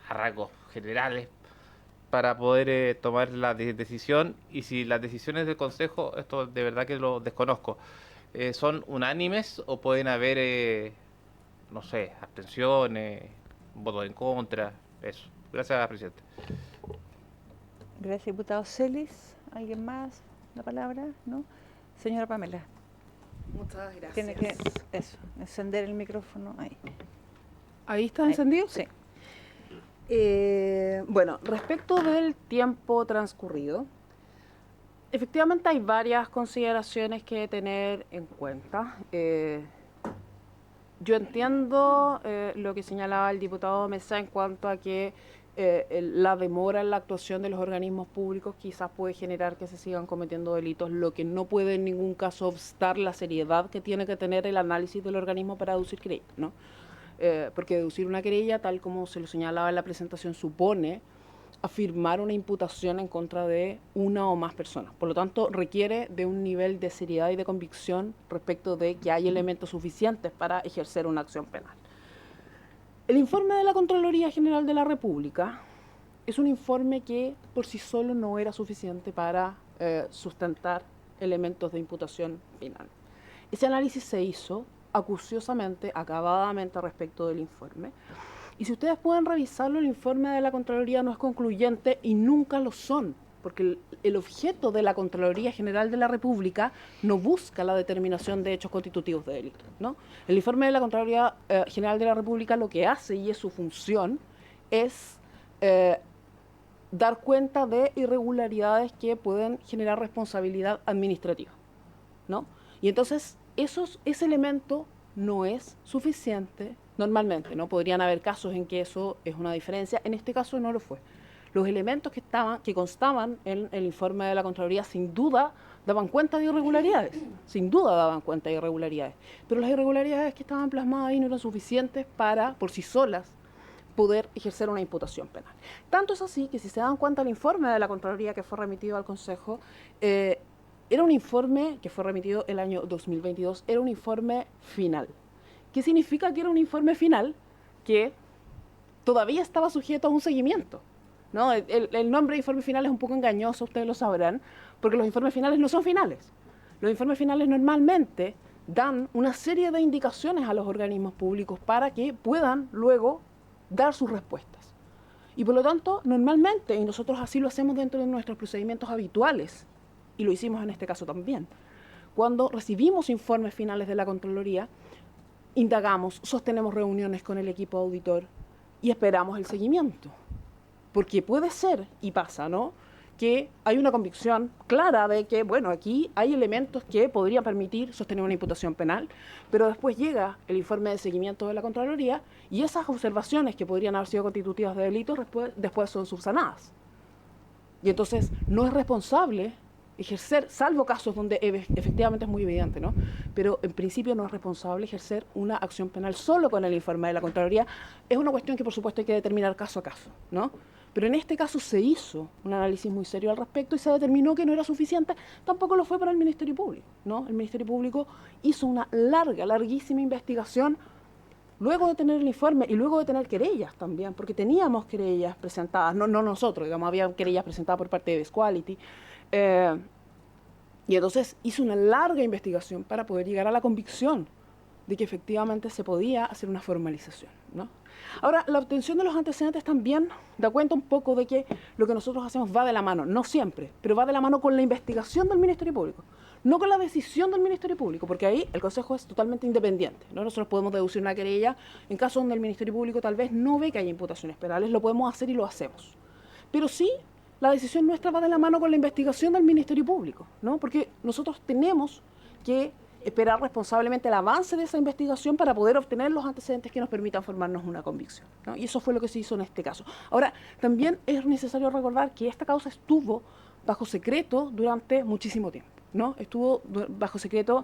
a rasgos generales, para poder tomar la decisión, y si las decisiones del Consejo, esto de verdad que lo desconozco, son unánimes o pueden haber, no sé, abstenciones, votos en contra, eso. Gracias, Presidente. Gracias, diputado Celis. ¿Alguien más? ¿La palabra? ¿No? Señora Pamela. Muchas gracias. Tiene que encender el micrófono ahí. ¿Ahí está encendido? Sí. Bueno, respecto del tiempo transcurrido, efectivamente hay varias consideraciones que tener en cuenta. Yo entiendo lo que señalaba el diputado Mesa en cuanto a que la demora en la actuación de los organismos públicos quizás puede generar que se sigan cometiendo delitos, lo que no puede en ningún caso obstar la seriedad que tiene que tener el análisis del organismo para deducir querella, ¿no? Porque deducir una querella, tal como se lo señalaba en la presentación, supone afirmar una imputación en contra de una o más personas. Por lo tanto, requiere de un nivel de seriedad y de convicción respecto de que hay elementos suficientes para ejercer una acción penal. El informe de la Contraloría General de la República es un informe que por sí solo no era suficiente para sustentar elementos de imputación penal. Ese análisis se hizo acuciosamente, acabadamente respecto del informe. Y si ustedes pueden revisarlo, el informe de la Contraloría no es concluyente y nunca lo son, porque el objeto de la Contraloría General de la República no busca la determinación de hechos constitutivos de delito, ¿no? El informe de la Contraloría General de la República lo que hace, y es su función, es dar cuenta de irregularidades que pueden generar responsabilidad administrativa, ¿no? Y entonces ese elemento no es suficiente normalmente, ¿no? Podrían haber casos en que eso es una diferencia, en este caso no lo fue. Los elementos que constaban en el informe de la Contraloría sin duda daban cuenta de irregularidades, sin duda daban cuenta de irregularidades, pero las irregularidades que estaban plasmadas ahí no eran suficientes para, por sí solas, poder ejercer una imputación penal. Tanto es así que si se dan cuenta el informe de la Contraloría que fue remitido al Consejo, era un informe que fue remitido el año 2022, era un informe final. ¿Qué significa que era un informe final? Que todavía estaba sujeto a un seguimiento, ¿no? El nombre de informe final es un poco engañoso, ustedes lo sabrán, porque los informes finales no son finales. Los informes finales normalmente dan una serie de indicaciones a los organismos públicos para que puedan luego dar sus respuestas. Y por lo tanto, normalmente, y nosotros así lo hacemos dentro de nuestros procedimientos habituales, y lo hicimos en este caso también, cuando recibimos informes finales de la Contraloría, indagamos, sostenemos reuniones con el equipo auditor y esperamos el seguimiento. Porque puede ser, y pasa, ¿no?, que hay una convicción clara de que, bueno, aquí hay elementos que podrían permitir sostener una imputación penal, pero después llega el informe de seguimiento de la Contraloría y esas observaciones que podrían haber sido constitutivas de delitos después son subsanadas. Y entonces no es responsable ejercer, salvo casos donde efectivamente es muy evidente, ¿no? Pero en principio no es responsable ejercer una acción penal solo con el informe de la Contraloría. Es una cuestión que por supuesto hay que determinar caso a caso, ¿no? Pero en este caso se hizo un análisis muy serio al respecto y se determinó que no era suficiente, tampoco lo fue para el Ministerio Público, ¿no? El Ministerio Público hizo una larguísima investigación luego de tener el informe y luego de tener querellas también, porque teníamos querellas presentadas, no nosotros, digamos, había querellas presentadas por parte de Best Quality, y entonces hizo una larga investigación para poder llegar a la convicción de que efectivamente se podía hacer una formalización, ¿no? Ahora, la obtención de los antecedentes también da cuenta un poco de que lo que nosotros hacemos va de la mano, no siempre, pero va de la mano con la investigación del Ministerio Público, no con la decisión del Ministerio Público, porque ahí el Consejo es totalmente independiente, ¿no? Nosotros podemos deducir una querella en caso donde el Ministerio Público tal vez no ve que haya imputaciones penales, lo podemos hacer y lo hacemos. Pero sí, la decisión nuestra va de la mano con la investigación del Ministerio Público, ¿no? Porque nosotros tenemos que esperar responsablemente el avance de esa investigación para poder obtener los antecedentes que nos permitan formarnos una convicción, ¿no? Y eso fue lo que se hizo en este caso. Ahora, también es necesario recordar que esta causa estuvo bajo secreto durante muchísimo tiempo, ¿no? Estuvo bajo secreto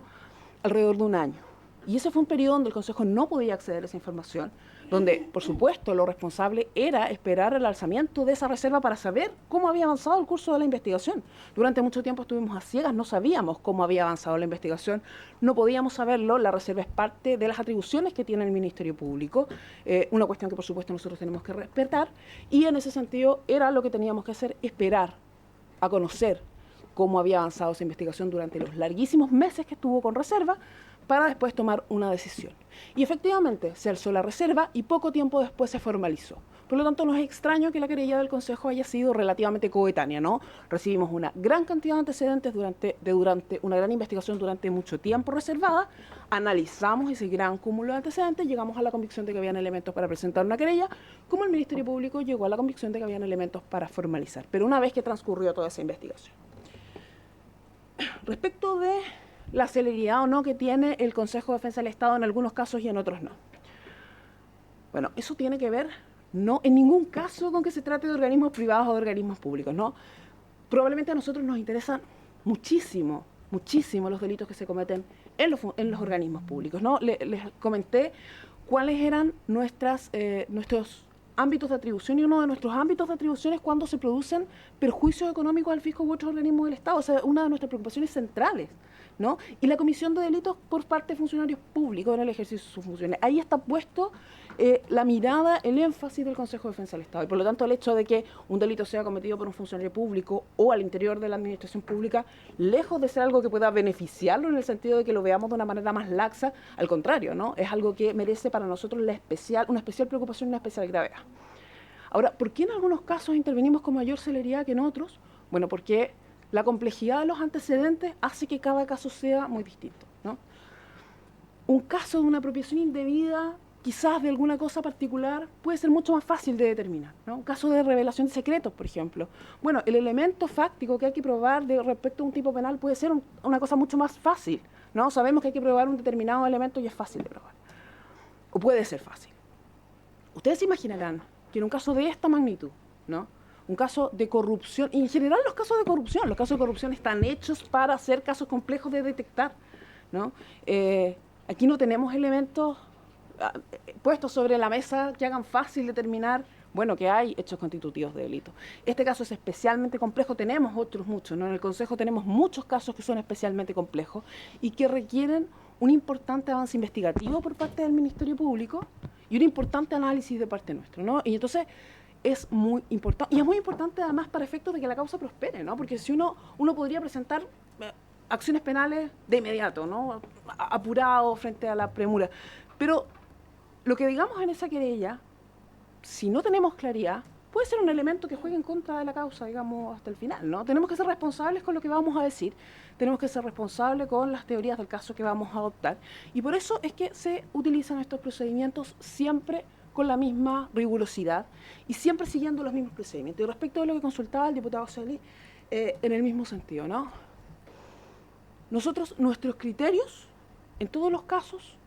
alrededor de un año. Y ese fue un periodo donde el Consejo no podía acceder a esa información, donde, por supuesto, lo responsable era esperar el alzamiento de esa reserva para saber cómo había avanzado el curso de la investigación. Durante mucho tiempo estuvimos a ciegas, no sabíamos cómo había avanzado la investigación, no podíamos saberlo, la reserva es parte de las atribuciones que tiene el Ministerio Público, una cuestión que, por supuesto, nosotros tenemos que respetar, y en ese sentido era lo que teníamos que hacer, esperar a conocer cómo había avanzado esa investigación durante los larguísimos meses que estuvo con reserva, para después tomar una decisión. Y efectivamente se alzó la reserva y poco tiempo después se formalizó. Por lo tanto, no es extraño que la querella del Consejo haya sido relativamente coetánea, ¿no? Recibimos una gran cantidad de antecedentes durante una gran investigación durante mucho tiempo reservada, analizamos ese gran cúmulo de antecedentes, llegamos a la convicción de que habían elementos para presentar una querella, como el Ministerio Público llegó a la convicción de que habían elementos para formalizar, pero una vez que transcurrió toda esa investigación. Respecto de la celeridad o no que tiene el Consejo de Defensa del Estado en algunos casos y en otros no. Bueno, eso tiene que ver no en ningún caso con que se trate de organismos privados o de organismos públicos, ¿no? Probablemente a nosotros nos interesan muchísimo los delitos que se cometen en los organismos públicos, ¿no? Les comenté cuáles eran nuestros ámbitos de atribución, y uno de nuestros ámbitos de atribución es cuando se producen perjuicios económicos al fisco u otros organismos del Estado. O sea, una de nuestras preocupaciones centrales, ¿no? Y la comisión de delitos por parte de funcionarios públicos en el ejercicio de sus funciones. Ahí está puesto la mirada, el énfasis del Consejo de Defensa del Estado. Y por lo tanto, el hecho de que un delito sea cometido por un funcionario público o al interior de la administración pública, lejos de ser algo que pueda beneficiarlo en el sentido de que lo veamos de una manera más laxa, al contrario, ¿no? Es algo que merece para nosotros una especial preocupación y una especial gravedad. Ahora, ¿por qué en algunos casos intervenimos con mayor celeridad que en otros? Bueno, porque la complejidad de los antecedentes hace que cada caso sea muy distinto, ¿no? Un caso de una apropiación indebida, quizás de alguna cosa particular, puede ser mucho más fácil de determinar, ¿no? Un caso de revelación de secretos, por ejemplo. Bueno, el elemento fáctico que hay que probar respecto a un tipo penal puede ser una cosa mucho más fácil, ¿no? Sabemos que hay que probar un determinado elemento y es fácil de probar. O puede ser fácil. Ustedes se imaginarán que en un caso de esta magnitud, ¿no? Un caso de corrupción, y en general los casos de corrupción están hechos para ser casos complejos de detectar, ¿no? Aquí no tenemos elementos puestos sobre la mesa que hagan fácil determinar, bueno, que hay hechos constitutivos de delito. Este caso es especialmente complejo, tenemos otros muchos, ¿no? En el Consejo tenemos muchos casos que son especialmente complejos y que requieren un importante avance investigativo por parte del Ministerio Público y un importante análisis de parte nuestra, ¿no? Y entonces es muy importante, y es muy importante además para efectos de que la causa prospere, ¿no? Porque si uno podría presentar acciones penales de inmediato, ¿no? Apurado frente a la premura, pero lo que digamos en esa querella, si no tenemos claridad, puede ser un elemento que juegue en contra de la causa, digamos, hasta el final, ¿no? Tenemos que ser responsables con lo que vamos a decir, tenemos que ser responsables con las teorías del caso que vamos a adoptar, y por eso es que se utilizan estos procedimientos siempre con la misma rigurosidad y siempre siguiendo los mismos procedimientos. Y respecto de lo que consultaba el diputado Celi, en el mismo sentido, ¿no? Nuestros criterios, en todos los casos,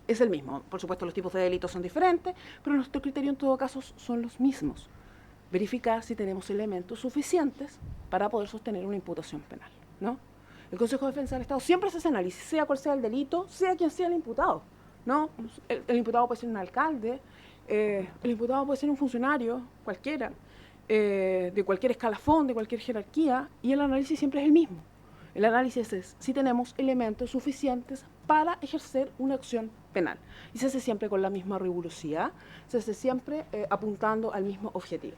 es el mismo. Por supuesto, los tipos de delitos son diferentes, pero nuestros criterios en todo caso son los mismos. Verificar si tenemos elementos suficientes para poder sostener una imputación penal, ¿no? El Consejo de Defensa del Estado siempre hace ese análisis, sea cual sea el delito, sea quien sea el imputado, ¿no? El imputado puede ser un alcalde, el imputado puede ser un funcionario, cualquiera, de cualquier escalafón, de cualquier jerarquía, y el análisis siempre es el mismo. El análisis es si tenemos elementos suficientes para ejercer una acción penal. Y se hace siempre con la misma rigurosidad, se hace siempre apuntando al mismo objetivo.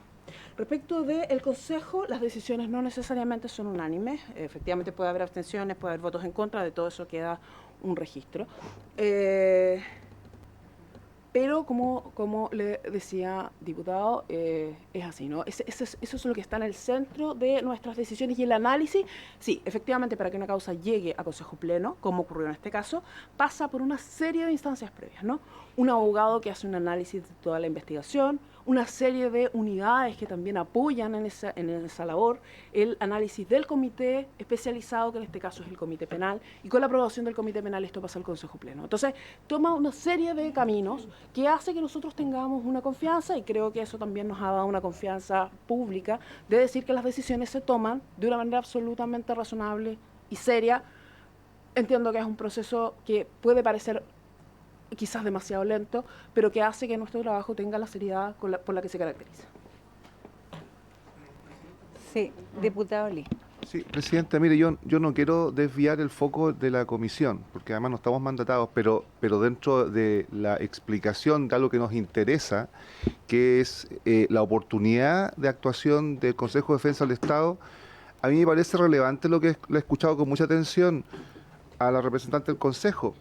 Respecto del Consejo, las decisiones no necesariamente son unánimes. Efectivamente puede haber abstenciones, puede haber votos en contra, de todo eso queda un registro. Pero como le decía, diputado, es así, ¿no? Eso es lo que está en el centro de nuestras decisiones y el análisis. Sí, efectivamente, para que una causa llegue a Consejo Pleno, como ocurrió en este caso, pasa por una serie de instancias previas, ¿no? Un abogado que hace un análisis de toda la investigación, una serie de unidades que también apoyan en esa labor, el análisis del comité especializado, que en este caso es el Comité Penal, y con la aprobación del Comité Penal esto pasa al Consejo Pleno. Entonces, toma una serie de caminos que hace que nosotros tengamos una confianza, y creo que eso también nos ha dado una confianza pública, de decir que las decisiones se toman de una manera absolutamente razonable y seria. Entiendo que es un proceso que puede parecer quizás demasiado lento, pero que hace que nuestro trabajo tenga la seriedad por la que se caracteriza. Sí, diputado Lee. Sí, Presidenta, mire, yo no quiero desviar el foco de la comisión, porque además no estamos mandatados, pero dentro de la explicación de algo que nos interesa, que es la oportunidad de actuación del Consejo de Defensa del Estado, a mí me parece relevante lo que le he escuchado con mucha atención a la representante del Consejo,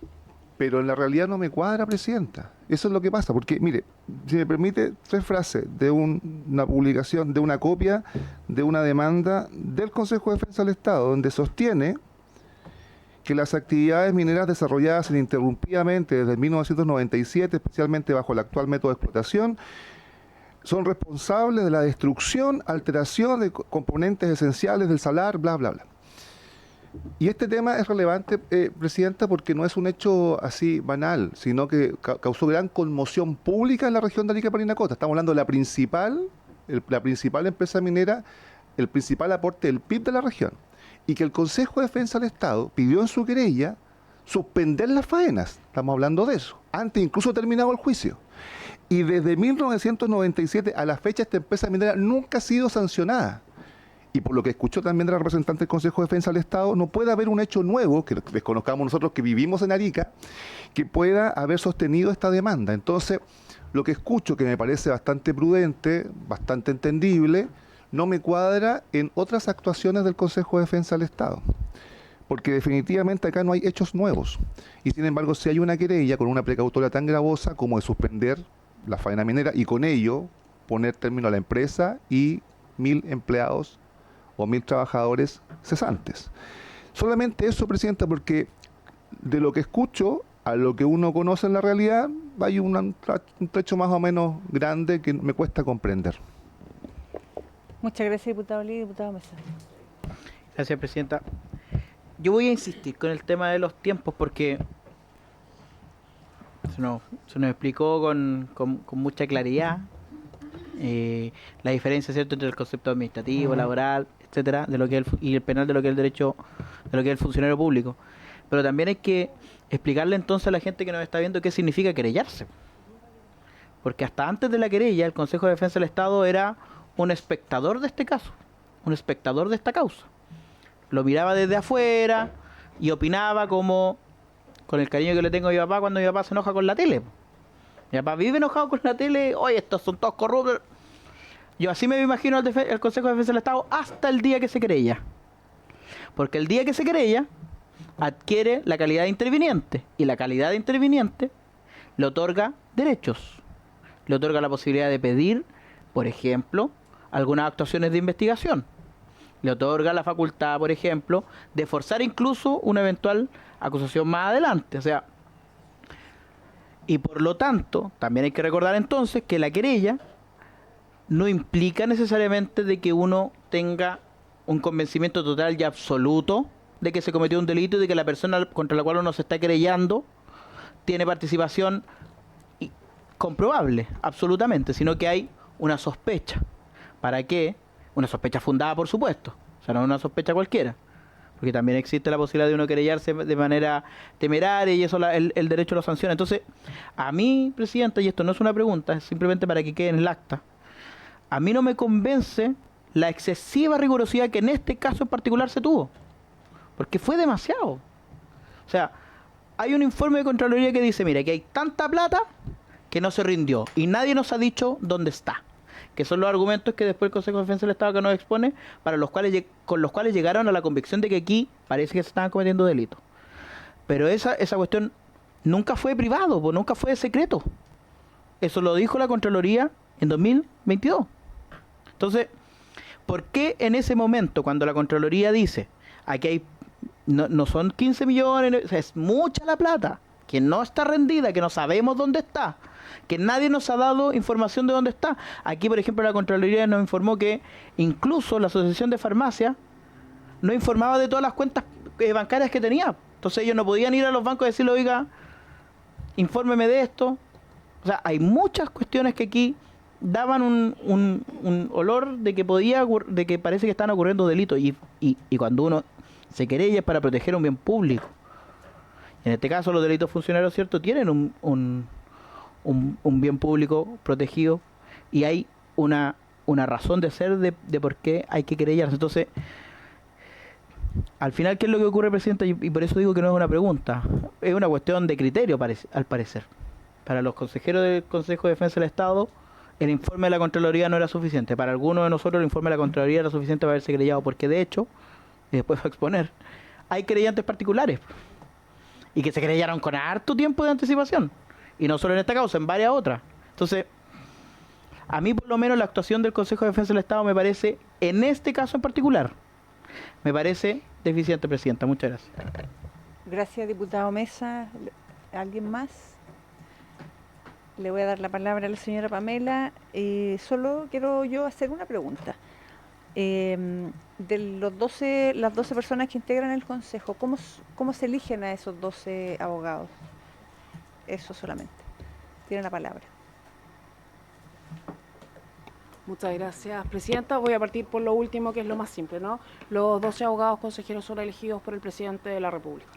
pero en la realidad no me cuadra, Presidenta. Eso es lo que pasa, porque, mire, si me permite, 3 frases de una publicación, de una copia de una demanda del Consejo de Defensa del Estado, donde sostiene que las actividades mineras desarrolladas ininterrumpidamente desde 1997, especialmente bajo el actual método de explotación, son responsables de la destrucción, alteración de componentes esenciales del salar, bla, bla, bla. Y este tema es relevante, Presidenta, porque no es un hecho así banal, sino que causó gran conmoción pública en la región de Arica y Parinacota. Estamos hablando de la principal empresa minera, el principal aporte del PIB de la región. Y que el Consejo de Defensa del Estado pidió en su querella suspender las faenas. Estamos hablando de eso, antes incluso de terminado el juicio. Y desde 1997 a la fecha esta empresa minera nunca ha sido sancionada. Y por lo que escuchó también de la representante del Consejo de Defensa del Estado, no puede haber un hecho nuevo, que desconozcamos nosotros que vivimos en Arica, que pueda haber sostenido esta demanda. Entonces, lo que escucho, que me parece bastante prudente, bastante entendible, no me cuadra en otras actuaciones del Consejo de Defensa del Estado. Porque definitivamente acá no hay hechos nuevos. Y sin embargo, si hay una querella con una precautoria tan gravosa como de suspender la faena minera y con ello poner término a la empresa y 1.000 empleados o 1.000 trabajadores cesantes. Solamente eso, Presidenta, porque de lo que escucho a lo que uno conoce en la realidad hay un trecho más o menos grande que me cuesta comprender. Muchas gracias, diputado Lee. Diputado Mesa. Gracias, Presidenta. Yo voy a insistir con el tema de los tiempos porque se nos explicó con mucha claridad la diferencia, ¿cierto?, entre el concepto administrativo, laboral, etcétera, de lo que y el penal, de lo que es el derecho, de lo que es el funcionario público. Pero también hay que explicarle entonces a la gente que nos está viendo qué significa querellarse. Porque hasta antes de la querella, el Consejo de Defensa del Estado era un espectador de este caso, un espectador de esta causa. Lo miraba desde afuera y opinaba como, con el cariño que le tengo a mi papá cuando mi papá se enoja con la tele. Mi papá vive enojado con la tele, oye, estos son todos corruptos. Yo así me imagino al Consejo de Defensa del Estado hasta el día que se querella. Porque el día que se querella, adquiere la calidad de interviniente. Y la calidad de interviniente le otorga derechos. Le otorga la posibilidad de pedir, por ejemplo, algunas actuaciones de investigación. Le otorga la facultad, por ejemplo, de forzar incluso una eventual acusación más adelante. O sea, y por lo tanto, también hay que recordar entonces que la querella no implica necesariamente de que uno tenga un convencimiento total y absoluto de que se cometió un delito y de que la persona contra la cual uno se está querellando tiene participación comprobable, absolutamente, sino que hay una sospecha. ¿Para qué? Una sospecha fundada, por supuesto. O sea, no una sospecha cualquiera. Porque también existe la posibilidad de uno querellarse de manera temeraria y eso el derecho lo sanciona. Entonces, a mí, Presidenta, y esto no es una pregunta, es simplemente para que quede en el acta, a mí no me convence la excesiva rigurosidad que en este caso en particular se tuvo. Porque fue demasiado. O sea, hay un informe de Contraloría que dice, mira, que hay tanta plata que no se rindió y nadie nos ha dicho dónde está. Que son los argumentos que después el Consejo de Defensa del Estado que nos expone, con los cuales llegaron a la convicción de que aquí parece que se estaban cometiendo delitos. Pero esa cuestión nunca fue privado, pues nunca fue secreto. Eso lo dijo la Contraloría en 2022. Entonces, ¿por qué en ese momento, cuando la Contraloría dice, aquí hay, no son 15 millones, o sea, es mucha la plata, que no está rendida, que no sabemos dónde está, que nadie nos ha dado información de dónde está? Aquí, por ejemplo, la Contraloría nos informó que incluso la Asociación de Farmacia no informaba de todas las cuentas bancarias que tenía. Entonces ellos no podían ir a los bancos y decirle, oiga, infórmeme de esto. O sea, hay muchas cuestiones que aquí daban un olor de que parece que están ocurriendo delitos y cuando uno se querella es para proteger un bien público. En este caso los delitos funcionarios, ¿cierto?, tienen un bien público protegido y hay una razón de ser de por qué hay que querellarse. Entonces, al final, ¿qué es lo que ocurre, Presidenta? Y por eso digo que no es una pregunta, es una cuestión de criterio, al parecer. Para los consejeros del Consejo de Defensa del Estado, el informe de la Contraloría no era suficiente. Para algunos de nosotros el informe de la Contraloría era suficiente para haberse querellado, porque de hecho, y después va a exponer, hay querellantes particulares y que se querellaron con harto tiempo de anticipación. Y no solo en esta causa, en varias otras. Entonces, a mí por lo menos la actuación del Consejo de Defensa del Estado me parece, en este caso en particular, me parece deficiente, Presidenta. Muchas gracias. Gracias, diputado Mesa. ¿Alguien más? Le voy a dar la palabra a la señora Pamela. Solo quiero yo hacer una pregunta. De las 12 personas que integran el Consejo, ¿cómo se eligen a esos 12 abogados? Eso solamente. Tiene la palabra. Muchas gracias, Presidenta. Voy a partir por lo último, que es lo más simple, ¿no? Los 12 abogados consejeros son elegidos por el Presidente de la República.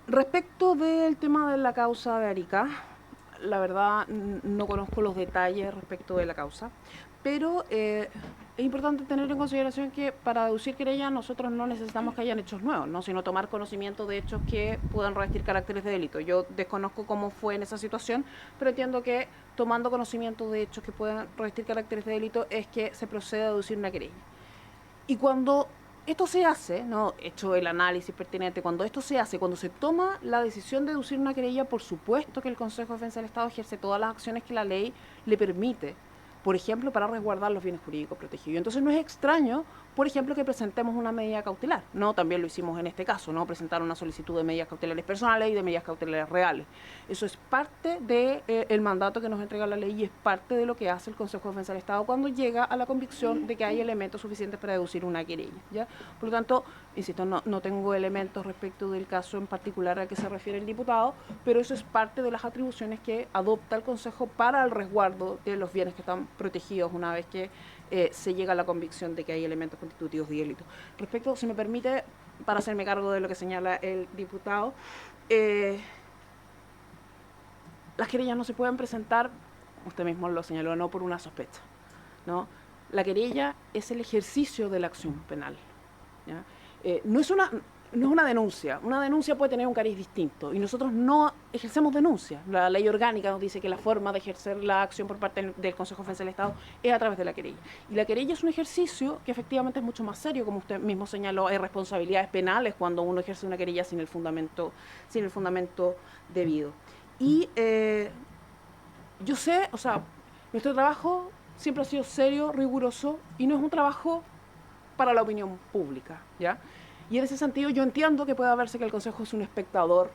Respecto del tema de la causa de Arica, la verdad no conozco los detalles respecto de la causa, pero es importante tener en consideración que para deducir querella nosotros no necesitamos que hayan hechos nuevos, ¿no? Sino tomar conocimiento de hechos que puedan revestir caracteres de delito. Yo desconozco cómo fue en esa situación, pero entiendo que tomando conocimiento de hechos que puedan revestir caracteres de delito es que se procede a deducir una querella. Y cuando esto se hace, ¿no? Hecho el análisis pertinente, cuando esto se hace, cuando se toma la decisión de deducir una querella, por supuesto que el Consejo de Defensa del Estado ejerce todas las acciones que la ley le permite, por ejemplo, para resguardar los bienes jurídicos protegidos. Entonces no es extraño, por ejemplo, que presentemos una medida cautelar, ¿no? También lo hicimos en este caso, ¿no? Presentar una solicitud de medidas cautelares personales y de medidas cautelares reales. Eso es parte del mandato que nos entrega la ley y es parte de lo que hace el Consejo de Defensa del Estado cuando llega a la convicción de que hay elementos suficientes para deducir una querella, ¿ya? Por lo tanto, insisto, no tengo elementos respecto del caso en particular al que se refiere el diputado, pero eso es parte de las atribuciones que adopta el Consejo para el resguardo de los bienes que están protegidos una vez que se llega a la convicción de que hay elementos constitutivos de delito. Respecto, si me permite, para hacerme cargo de lo que señala el diputado, las querellas no se pueden presentar, usted mismo lo señaló, no por una sospecha, ¿no? La querella es el ejercicio de la acción penal, ¿ya? No es una denuncia. Una denuncia puede tener un cariz distinto y nosotros no ejercemos denuncia. La ley orgánica nos dice que la forma de ejercer la acción por parte del Consejo de Defensa del Estado es a través de la querella. Y la querella es un ejercicio que efectivamente es mucho más serio, como usted mismo señaló, hay responsabilidades penales cuando uno ejerce una querella sin el fundamento debido. Y yo sé, o sea, nuestro trabajo siempre ha sido serio, riguroso y no es un trabajo para la opinión pública, ¿ya? Y en ese sentido yo entiendo que puede verse que el Consejo es un espectador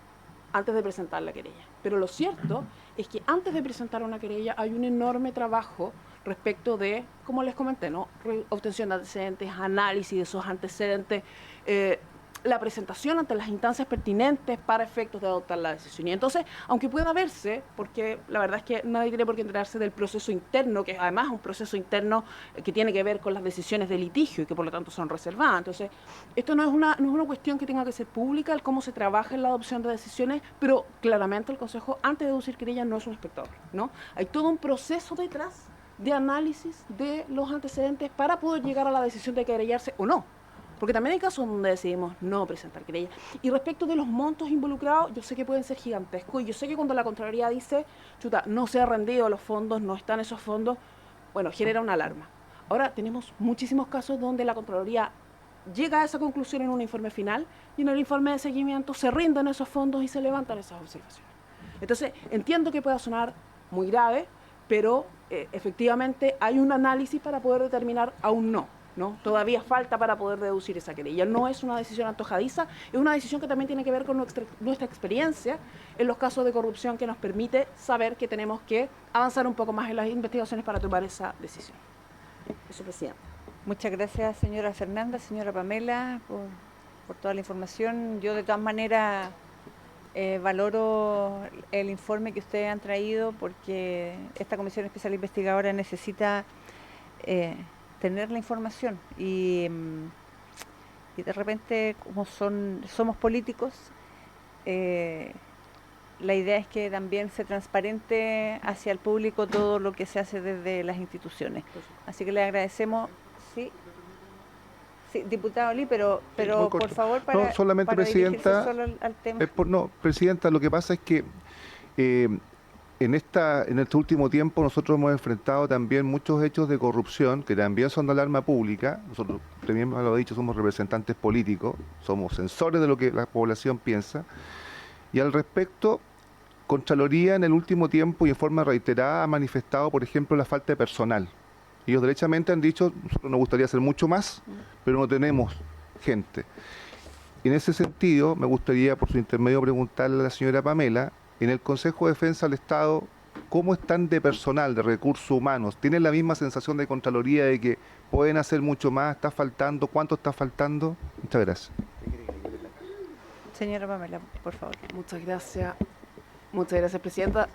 antes de presentar la querella. Pero lo cierto es que antes de presentar una querella hay un enorme trabajo respecto de, como les comenté, ¿no? Obtención de antecedentes, análisis de esos antecedentes, la presentación ante las instancias pertinentes para efectos de adoptar la decisión. Y entonces, aunque pueda verse, porque la verdad es que nadie tiene por qué enterarse del proceso interno, que es además un proceso interno que tiene que ver con las decisiones de litigio y que por lo tanto son reservadas. Entonces, esto no es una cuestión que tenga que ser pública, el cómo se trabaja en la adopción de decisiones, pero claramente el Consejo, antes de deducir querella, no es un espectador, ¿no? Hay todo un proceso detrás de análisis de los antecedentes para poder llegar a la decisión de querellarse o no. Porque también hay casos donde decidimos no presentar querella. Y respecto de los montos involucrados, yo sé que pueden ser gigantescos y yo sé que cuando la Contraloría dice, chuta, no se ha rendido los fondos, no están esos fondos, bueno, genera una alarma. Ahora tenemos muchísimos casos donde la Contraloría llega a esa conclusión en un informe final y en el informe de seguimiento se rinden esos fondos y se levantan esas observaciones. Entonces, entiendo que pueda sonar muy grave, pero efectivamente hay un análisis para poder determinar aún no. ¿No? Todavía falta para poder deducir esa querella. No es una decisión antojadiza, es una decisión que también tiene que ver con nuestra experiencia en los casos de corrupción que nos permite saber que tenemos que avanzar un poco más en las investigaciones para tomar esa decisión. Eso, Presidenta. Muchas gracias, señora Fernanda, señora Pamela, por toda la información. Yo de todas maneras valoro el informe que ustedes han traído porque esta Comisión Especial Investigadora necesita tener la información y de repente como somos políticos, la idea es que también se transparente hacia el público todo lo que se hace desde las instituciones. Así que le agradecemos. Sí, diputado Lee, pero por favor para, no, solamente para Presidenta, solo al tema. Presidenta, lo que pasa es que en este último tiempo nosotros hemos enfrentado también muchos hechos de corrupción que también son de alarma pública. Nosotros, también lo he dicho, somos representantes políticos, somos censores de lo que la población piensa. Y al respecto, Contraloría en el último tiempo y en forma reiterada ha manifestado, por ejemplo, la falta de personal. Ellos derechamente han dicho, nosotros nos gustaría hacer mucho más, pero no tenemos gente. En ese sentido, me gustaría, por su intermedio, preguntarle a la señora Pamela, en el Consejo de Defensa del Estado ¿cómo están de personal, de recursos humanos? ¿Tienen la misma sensación de Contraloría de que pueden hacer mucho más? ¿Está faltando? ¿Cuánto está faltando? Muchas gracias. Señora Pamela, por favor. Muchas gracias. Muchas gracias, presidenta.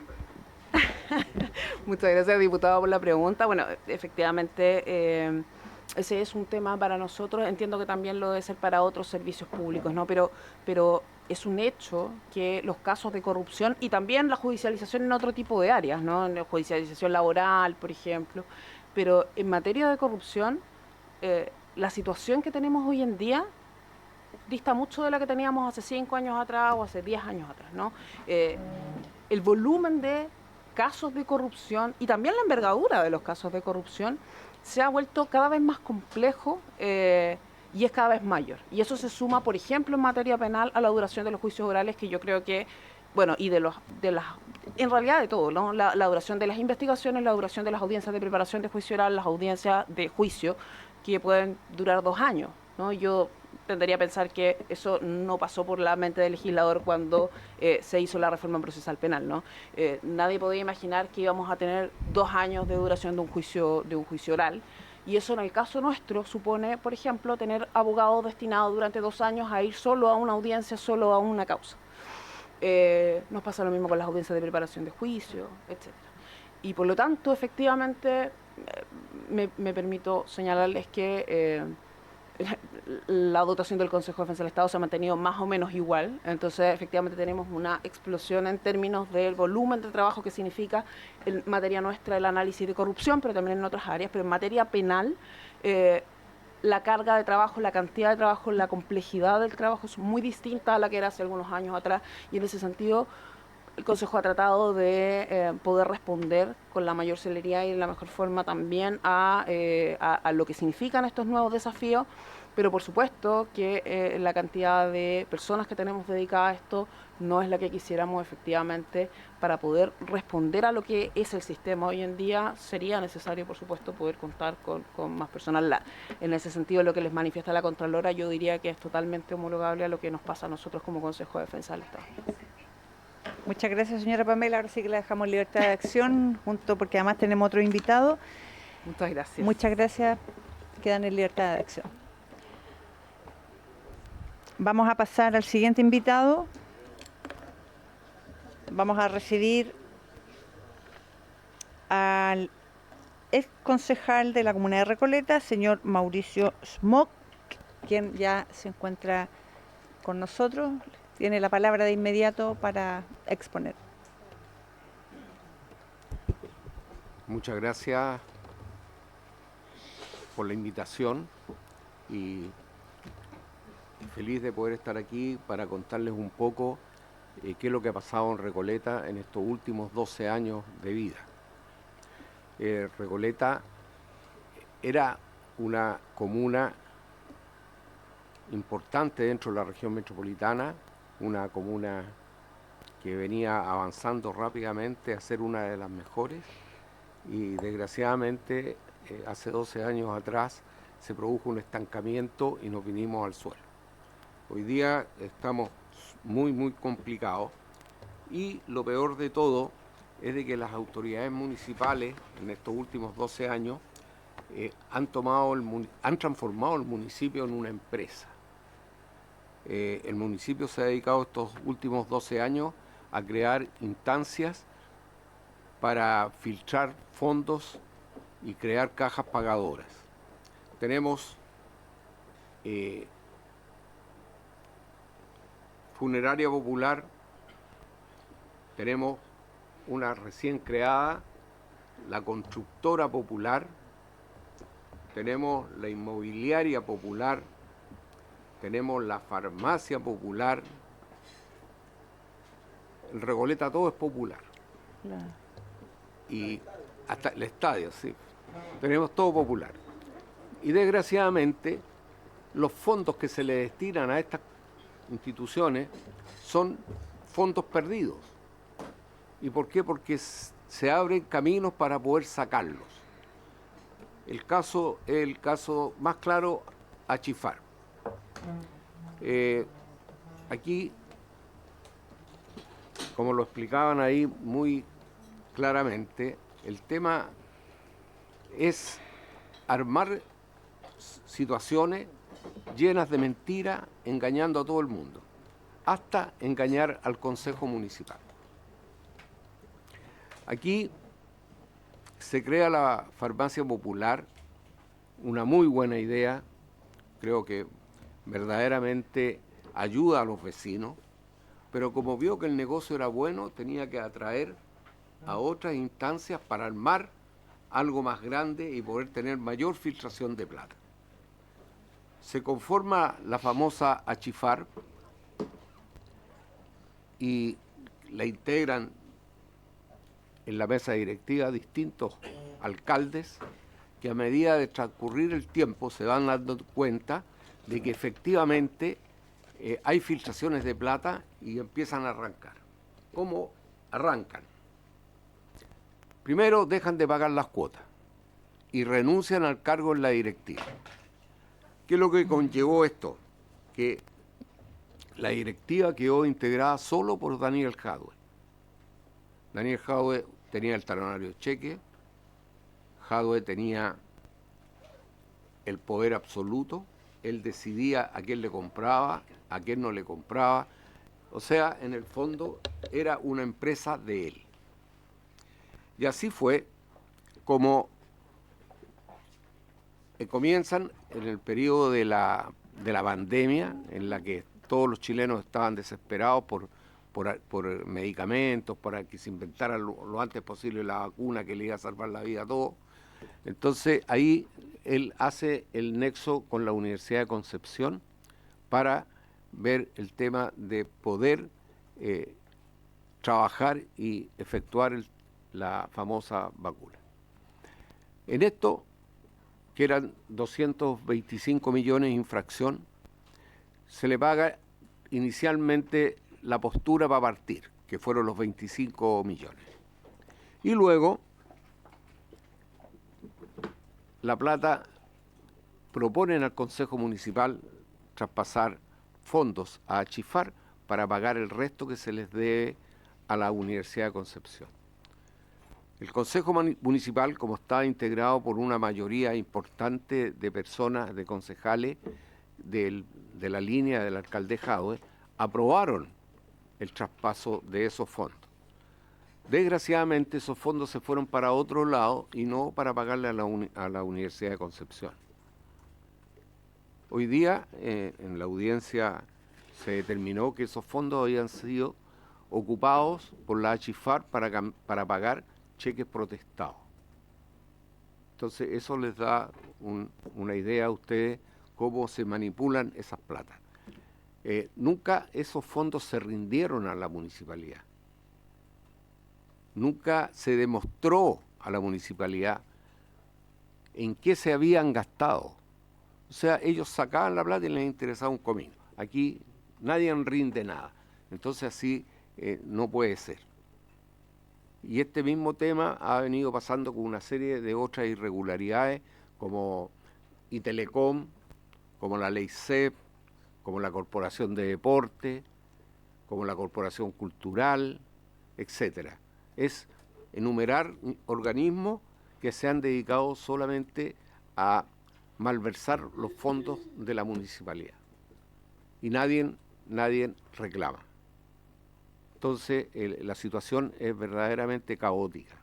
Muchas gracias, diputado, por la pregunta. Bueno, efectivamente, ese es un tema para nosotros. Entiendo que también lo debe ser para otros servicios públicos, ¿no? Pero es un hecho que los casos de corrupción y también la judicialización en otro tipo de áreas, ¿no? En la judicialización laboral, por ejemplo. Pero en materia de corrupción, la situación que tenemos hoy en día dista mucho de la que teníamos hace 5 años atrás o hace 10 años atrás, ¿no? El volumen de casos de corrupción y también la envergadura de los casos de corrupción se ha vuelto cada vez más complejo y es cada vez mayor. Y eso se suma, por ejemplo, en materia penal a la duración de los juicios orales, que yo creo que, bueno, y en realidad de todo, ¿no? La duración de las investigaciones, la duración de las audiencias de preparación de juicio oral, las audiencias de juicio, que pueden durar 2 años, ¿no? Yo tendería a pensar que eso no pasó por la mente del legislador cuando se hizo la reforma procesal penal, ¿no? Nadie podía imaginar que íbamos a tener 2 años de duración de un juicio oral, y eso en el caso nuestro supone, por ejemplo, tener abogados destinados durante 2 años a ir solo a una audiencia, solo a una causa. Nos pasa lo mismo con las audiencias de preparación de juicio, etcétera. Y por lo tanto, efectivamente, me permito señalarles que la dotación del Consejo de Defensa del Estado se ha mantenido más o menos igual. Entonces, efectivamente, tenemos una explosión en términos del volumen de trabajo que significa en materia nuestra el análisis de corrupción, pero también en otras áreas. Pero en materia penal, la carga de trabajo, la cantidad de trabajo, la complejidad del trabajo es muy distinta a la que era hace algunos años atrás, y en ese sentido el Consejo ha tratado de poder responder con la mayor celeridad y la mejor forma también a lo que significan estos nuevos desafíos, pero por supuesto que la cantidad de personas que tenemos dedicadas a esto no es la que quisiéramos efectivamente para poder responder a lo que es el sistema hoy en día. Sería necesario, por supuesto, poder contar con más personal. En ese sentido, lo que les manifiesta la Contralora, yo diría que es totalmente homologable a lo que nos pasa a nosotros como Consejo de Defensa del Estado. Muchas gracias, señora Pamela. Ahora sí que la dejamos libertad de acción, junto porque además tenemos otro invitado. Muchas gracias. Muchas gracias. Quedan en libertad de acción. Vamos a pasar al siguiente invitado. Vamos a recibir al ex concejal de la Comuna de Recoleta, señor Mauricio Smock, quien ya se encuentra con nosotros. Tiene la palabra de inmediato para exponer. Muchas gracias por la invitación y feliz de poder estar aquí para contarles un poco qué es lo que ha pasado en Recoleta en estos últimos 12 años de vida. Recoleta era una comuna importante dentro de la región metropolitana, una comuna que venía avanzando rápidamente a ser una de las mejores, y desgraciadamente hace 12 años atrás se produjo un estancamiento y nos vinimos al suelo. Hoy día estamos muy complicados, y lo peor de todo es de que las autoridades municipales en estos últimos 12 años han transformado el municipio en una empresa. El municipio se ha dedicado estos últimos 12 años a crear instancias para filtrar fondos y crear cajas pagadoras. Tenemos funeraria popular, tenemos una recién creada, la constructora popular, tenemos la inmobiliaria popular, tenemos la farmacia popular. En Recoleta todo es popular. Claro. Y hasta el estadio, sí. Tenemos todo popular. Y desgraciadamente, los fondos que se le destinan a estas instituciones son fondos perdidos. ¿Y por qué? Porque se abren caminos para poder sacarlos. El caso más claro, Achifar. Aquí, como lo explicaban ahí muy claramente, el tema es armar situaciones llenas de mentira, engañando a todo el mundo, hasta engañar al Consejo Municipal. Aquí se crea la farmacia popular, una muy buena idea, creo que verdaderamente ayuda a los vecinos, pero como vio que el negocio era bueno, tenía que atraer a otras instancias para armar algo más grande y poder tener mayor filtración de plata. Se conforma la famosa Achifar y la integran en la mesa directiva distintos alcaldes que a medida de transcurrir el tiempo se van dando cuenta de que efectivamente hay filtraciones de plata y empiezan a arrancar. ¿Cómo arrancan? Primero dejan de pagar las cuotas y renuncian al cargo en la directiva. ¿Qué es lo que conllevó esto? Que la directiva quedó integrada solo por Daniel Jadwe. Daniel Jadwe tenía el talonario de cheque, Jadwe tenía el poder absoluto, él decidía a quién le compraba, a quién no le compraba, o sea, en el fondo era una empresa de él. Y así fue como comienzan en el periodo de la pandemia, en la que todos los chilenos estaban desesperados por medicamentos, para que se inventara lo antes posible la vacuna que le iba a salvar la vida a todos. Entonces ahí él hace el nexo con la Universidad de Concepción para ver el tema de poder trabajar y efectuar la famosa vacuna. En esto, que eran 225 millones de infracción, se le paga inicialmente la postura para partir, que fueron los 25 millones. Y luego, La Plata proponen al Consejo Municipal traspasar fondos a Achifar para pagar el resto que se les debe a la Universidad de Concepción. El Consejo Municipal, como estaba integrado por una mayoría importante de personas, de concejales de la línea del alcalde Jadwe, aprobaron el traspaso de esos fondos. Desgraciadamente esos fondos se fueron para otro lado y no para pagarle a la Universidad de Concepción. Hoy día en la audiencia se determinó que esos fondos habían sido ocupados por la Achifar para pagar cheques protestados. Entonces eso les da una idea a ustedes cómo se manipulan esas platas. Nunca esos fondos se rindieron a la municipalidad. Nunca se demostró a la municipalidad en qué se habían gastado. O sea, ellos sacaban la plata y les interesaba un comino. Aquí nadie rinde nada. Entonces así no puede ser. Y este mismo tema ha venido pasando con una serie de otras irregularidades como Itelecom, como la ley CEP, como la Corporación de Deporte, como la Corporación Cultural, etcétera. Es enumerar organismos que se han dedicado solamente a malversar los fondos de la municipalidad. Y nadie reclama. Entonces, la situación es verdaderamente caótica.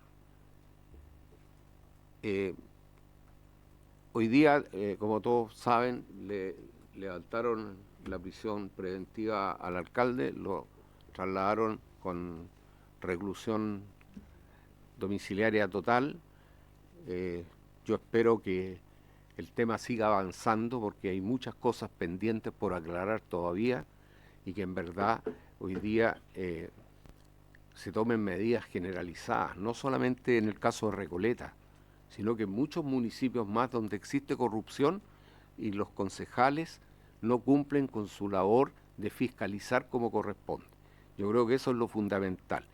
Hoy día, como todos saben, le levantaron la prisión preventiva al alcalde, lo trasladaron con reclusión domiciliaria total. Yo espero que el tema siga avanzando porque hay muchas cosas pendientes por aclarar todavía y que en verdad hoy día se tomen medidas generalizadas, no solamente en el caso de Recoleta, sino que en muchos municipios más donde existe corrupción y los concejales no cumplen con su labor de fiscalizar como corresponde. Yo creo que eso es lo fundamental.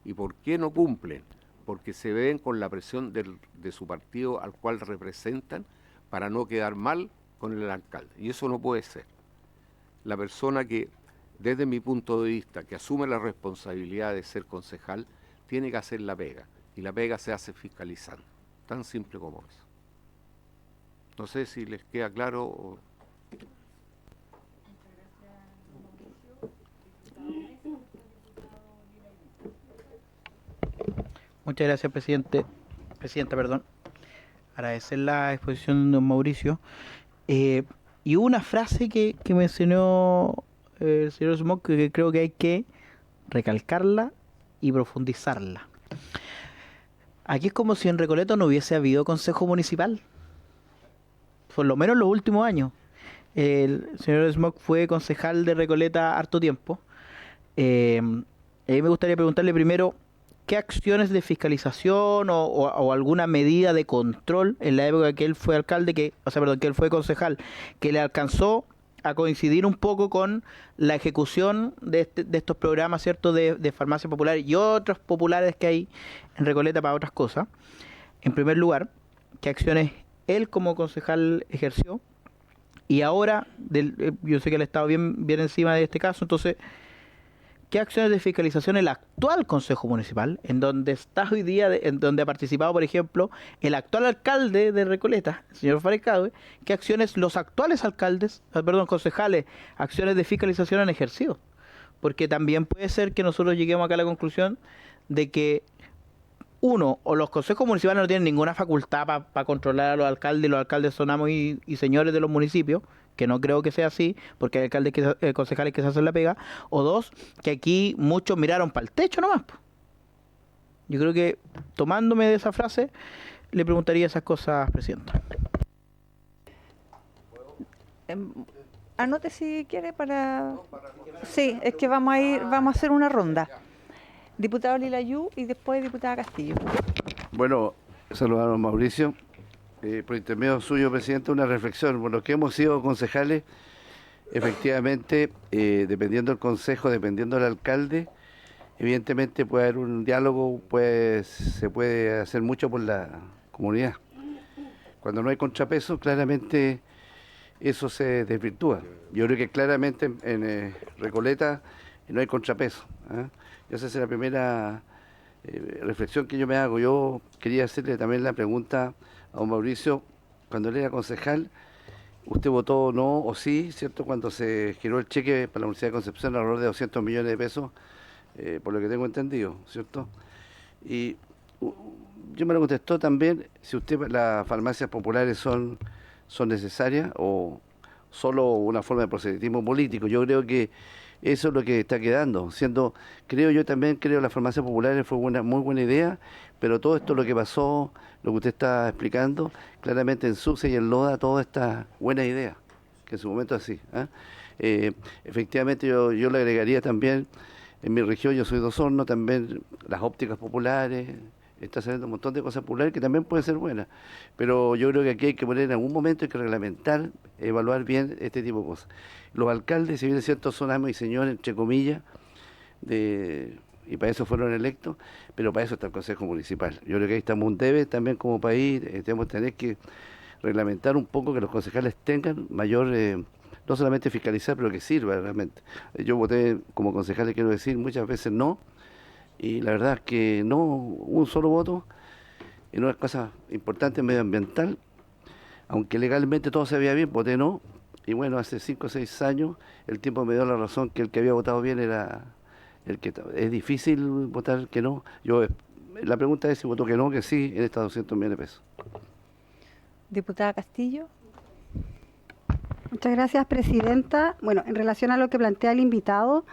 ¿Y por qué no cumplen? Porque se ven con la presión de su partido al cual representan para no quedar mal con el alcalde. Y eso no puede ser. La persona que, desde mi punto de vista, que asume la responsabilidad de ser concejal, tiene que hacer la pega. Y la pega se hace fiscalizando. Tan simple como eso. No sé si les queda claro. Muchas gracias, presidenta, perdón. Agradecer la exposición de don Mauricio. Y una frase que mencionó el señor Smock, que creo que hay que recalcarla y profundizarla. Aquí es como si en Recoleta no hubiese habido consejo municipal, por lo menos en los últimos años. El señor Smock fue concejal de Recoleta harto tiempo. A mí me gustaría preguntarle primero, ¿qué acciones de fiscalización o alguna medida de control en la época que él fue alcalde, que él fue concejal, que le alcanzó a coincidir un poco con la ejecución de estos programas, ¿cierto?, de farmacias populares y otros populares que hay en Recoleta para otras cosas? En primer lugar, ¿qué acciones él como concejal ejerció? Y ahora, yo sé que él ha estado bien encima de este caso, entonces, ¿qué acciones de fiscalización el actual Consejo Municipal, en donde está hoy día, en donde ha participado, por ejemplo, el actual alcalde de Recoleta, el señor Farecadue, qué acciones los actuales concejales, acciones de fiscalización han ejercido? Porque también puede ser que nosotros lleguemos acá a la conclusión de que, uno, o los consejos municipales no tienen ninguna facultad para controlar a los alcaldes son amos y señores de los municipios, que no creo que sea así, porque hay alcaldes concejales que se hacen la pega, o dos, que aquí muchos miraron para el techo nomás. Yo creo que, tomándome de esa frase, le preguntaría esas cosas, presidenta. Anote si quiere para... Sí, es que vamos a hacer una ronda. Diputado Lilayú y después diputada Castillo. Bueno, saludar a Mauricio. Por intermedio suyo, presidente, una reflexión. Por lo que hemos sido concejales, efectivamente, dependiendo del consejo, dependiendo del alcalde, evidentemente puede haber un diálogo, se puede hacer mucho por la comunidad. Cuando no hay contrapeso, claramente eso se desvirtúa. Yo creo que claramente en Recoleta no hay contrapeso. Esa es la primera reflexión que yo me hago. Yo quería hacerle también la pregunta a don Mauricio. Cuando él era concejal, ¿usted votó no o sí, cierto, cuando se giró el cheque para la Universidad de Concepción alrededor de 200 millones de pesos, por lo que tengo entendido, cierto? Y yo me lo contestó también si las farmacias populares son necesarias o solo una forma de proselitismo político. Yo creo que eso es lo que está quedando, creo las farmacias populares fue muy buena idea, pero todo esto lo que pasó, lo que usted está explicando, claramente ensucia y enloda toda esta buena idea, que en su momento es así. Efectivamente yo le agregaría también, en mi región, yo soy de Osorno, también las ópticas populares, está saliendo un montón de cosas populares que también pueden ser buenas, pero yo creo que aquí hay que poner en algún momento, hay que reglamentar, evaluar bien este tipo de cosas. Los alcaldes, si bien es cierto, son amos y señores, entre comillas, y para eso fueron electos, pero para eso está el Consejo Municipal. Yo creo que ahí estamos un debe también como país, tenemos que tener que reglamentar un poco que los concejales tengan mayor, no solamente fiscalizar, pero que sirva realmente. Yo voté como concejal, quiero decir, muchas veces no, y la verdad es que no, un solo voto, en una cosa importante medioambiental, aunque legalmente todo se veía bien, voté no, y bueno, hace 5 o 6 años el tiempo me dio la razón que el que había votado bien era el que... Es difícil votar que no. La pregunta es si votó que no, que sí, en estos 200 millones de pesos. Diputada Castillo. Muchas gracias, presidenta. Bueno, en relación a lo que plantea el invitado,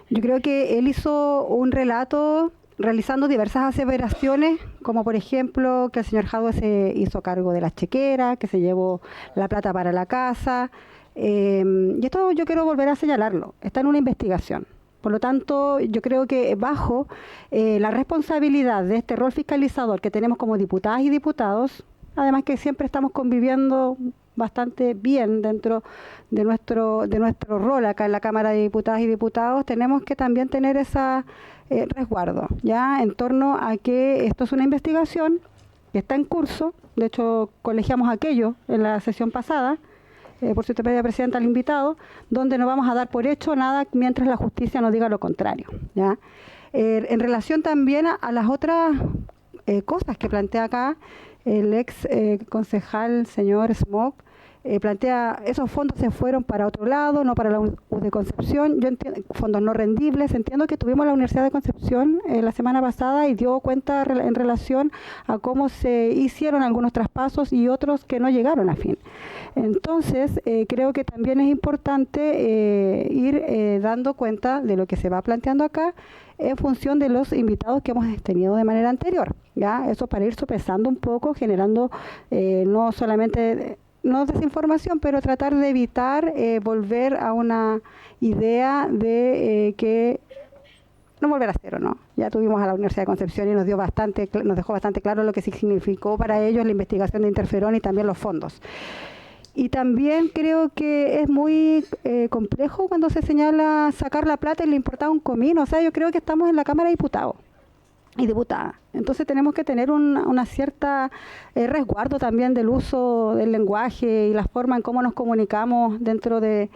yo creo que él hizo un relato realizando diversas aseveraciones, como por ejemplo que el señor Jadue se hizo cargo de las chequeras, que se llevó la plata para la casa, y esto yo quiero volver a señalarlo, está en una investigación. Por lo tanto, yo creo que bajo la responsabilidad de este rol fiscalizador que tenemos como diputadas y diputados, además que siempre estamos conviviendo bastante bien dentro de nuestro rol acá en la Cámara de Diputadas y Diputados, tenemos que también tener ese resguardo, ya en torno a que esto es una investigación que está en curso. De hecho, colegiamos aquello en la sesión pasada, por si te pedía, presidenta, al invitado, donde no vamos a dar por hecho nada mientras la justicia nos diga lo contrario, ¿ya? En relación también a las otras cosas que plantea acá el ex concejal, señor Smok. Plantea, esos fondos se fueron para otro lado, no para la U de Concepción. Yo entiendo, fondos no rendibles. Entiendo que tuvimos la Universidad de Concepción la semana pasada y dio cuenta en relación a cómo se hicieron algunos traspasos y otros que no llegaron a fin. Entonces, creo que también es importante ir dando cuenta de lo que se va planteando acá en función de los invitados que hemos tenido de manera anterior. ¿Ya? Eso para ir sopesando un poco, generando no solamente... no desinformación, pero tratar de evitar volver a una idea de que no volver a cero, ¿no? Ya tuvimos a la Universidad de Concepción y nos dejó bastante claro lo que significó para ellos la investigación de interferón y también los fondos. Y también creo que es muy complejo cuando se señala sacar la plata y le importaba un comino. O sea, yo creo que estamos en la Cámara de Diputados y diputadas. Entonces tenemos que tener una cierta resguardo también del uso del lenguaje y la forma en cómo nos comunicamos dentro de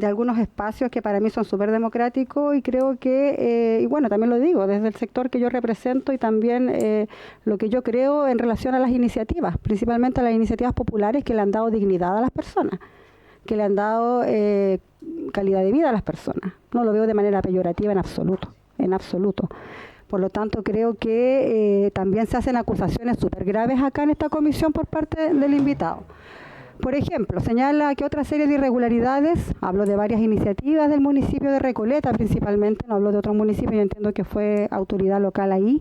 algunos espacios que para mí son súper democráticos y creo que, y bueno, también lo digo, desde el sector que yo represento y también lo que yo creo en relación a las iniciativas, principalmente a las iniciativas populares que le han dado dignidad a las personas, que le han dado calidad de vida a las personas. No lo veo de manera peyorativa en absoluto, en absoluto. Por lo tanto, creo que también se hacen acusaciones súper graves acá en esta comisión por parte del invitado. Por ejemplo, señala que otra serie de irregularidades, hablo de varias iniciativas del municipio de Recoleta principalmente, no hablo de otros municipios, yo entiendo que fue autoridad local ahí,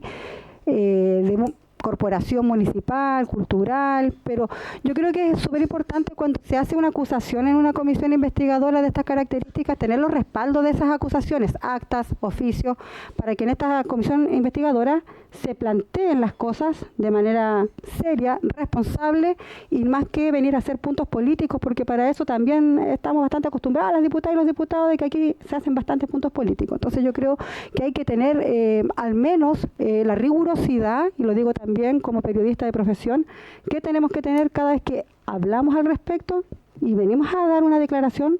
de corporación municipal, cultural, pero yo creo que es súper importante cuando se hace una acusación en una comisión investigadora de estas características, tener los respaldos de esas acusaciones, actas, oficios, para que en esta comisión investigadora se planteen las cosas de manera seria, responsable y más que venir a hacer puntos políticos, porque para eso también estamos bastante acostumbrados las diputadas y los diputados de que aquí se hacen bastantes puntos políticos. Entonces yo creo que hay que tener al menos la rigurosidad, y lo digo también como periodista de profesión, que tenemos que tener cada vez que hablamos al respecto y venimos a dar una declaración,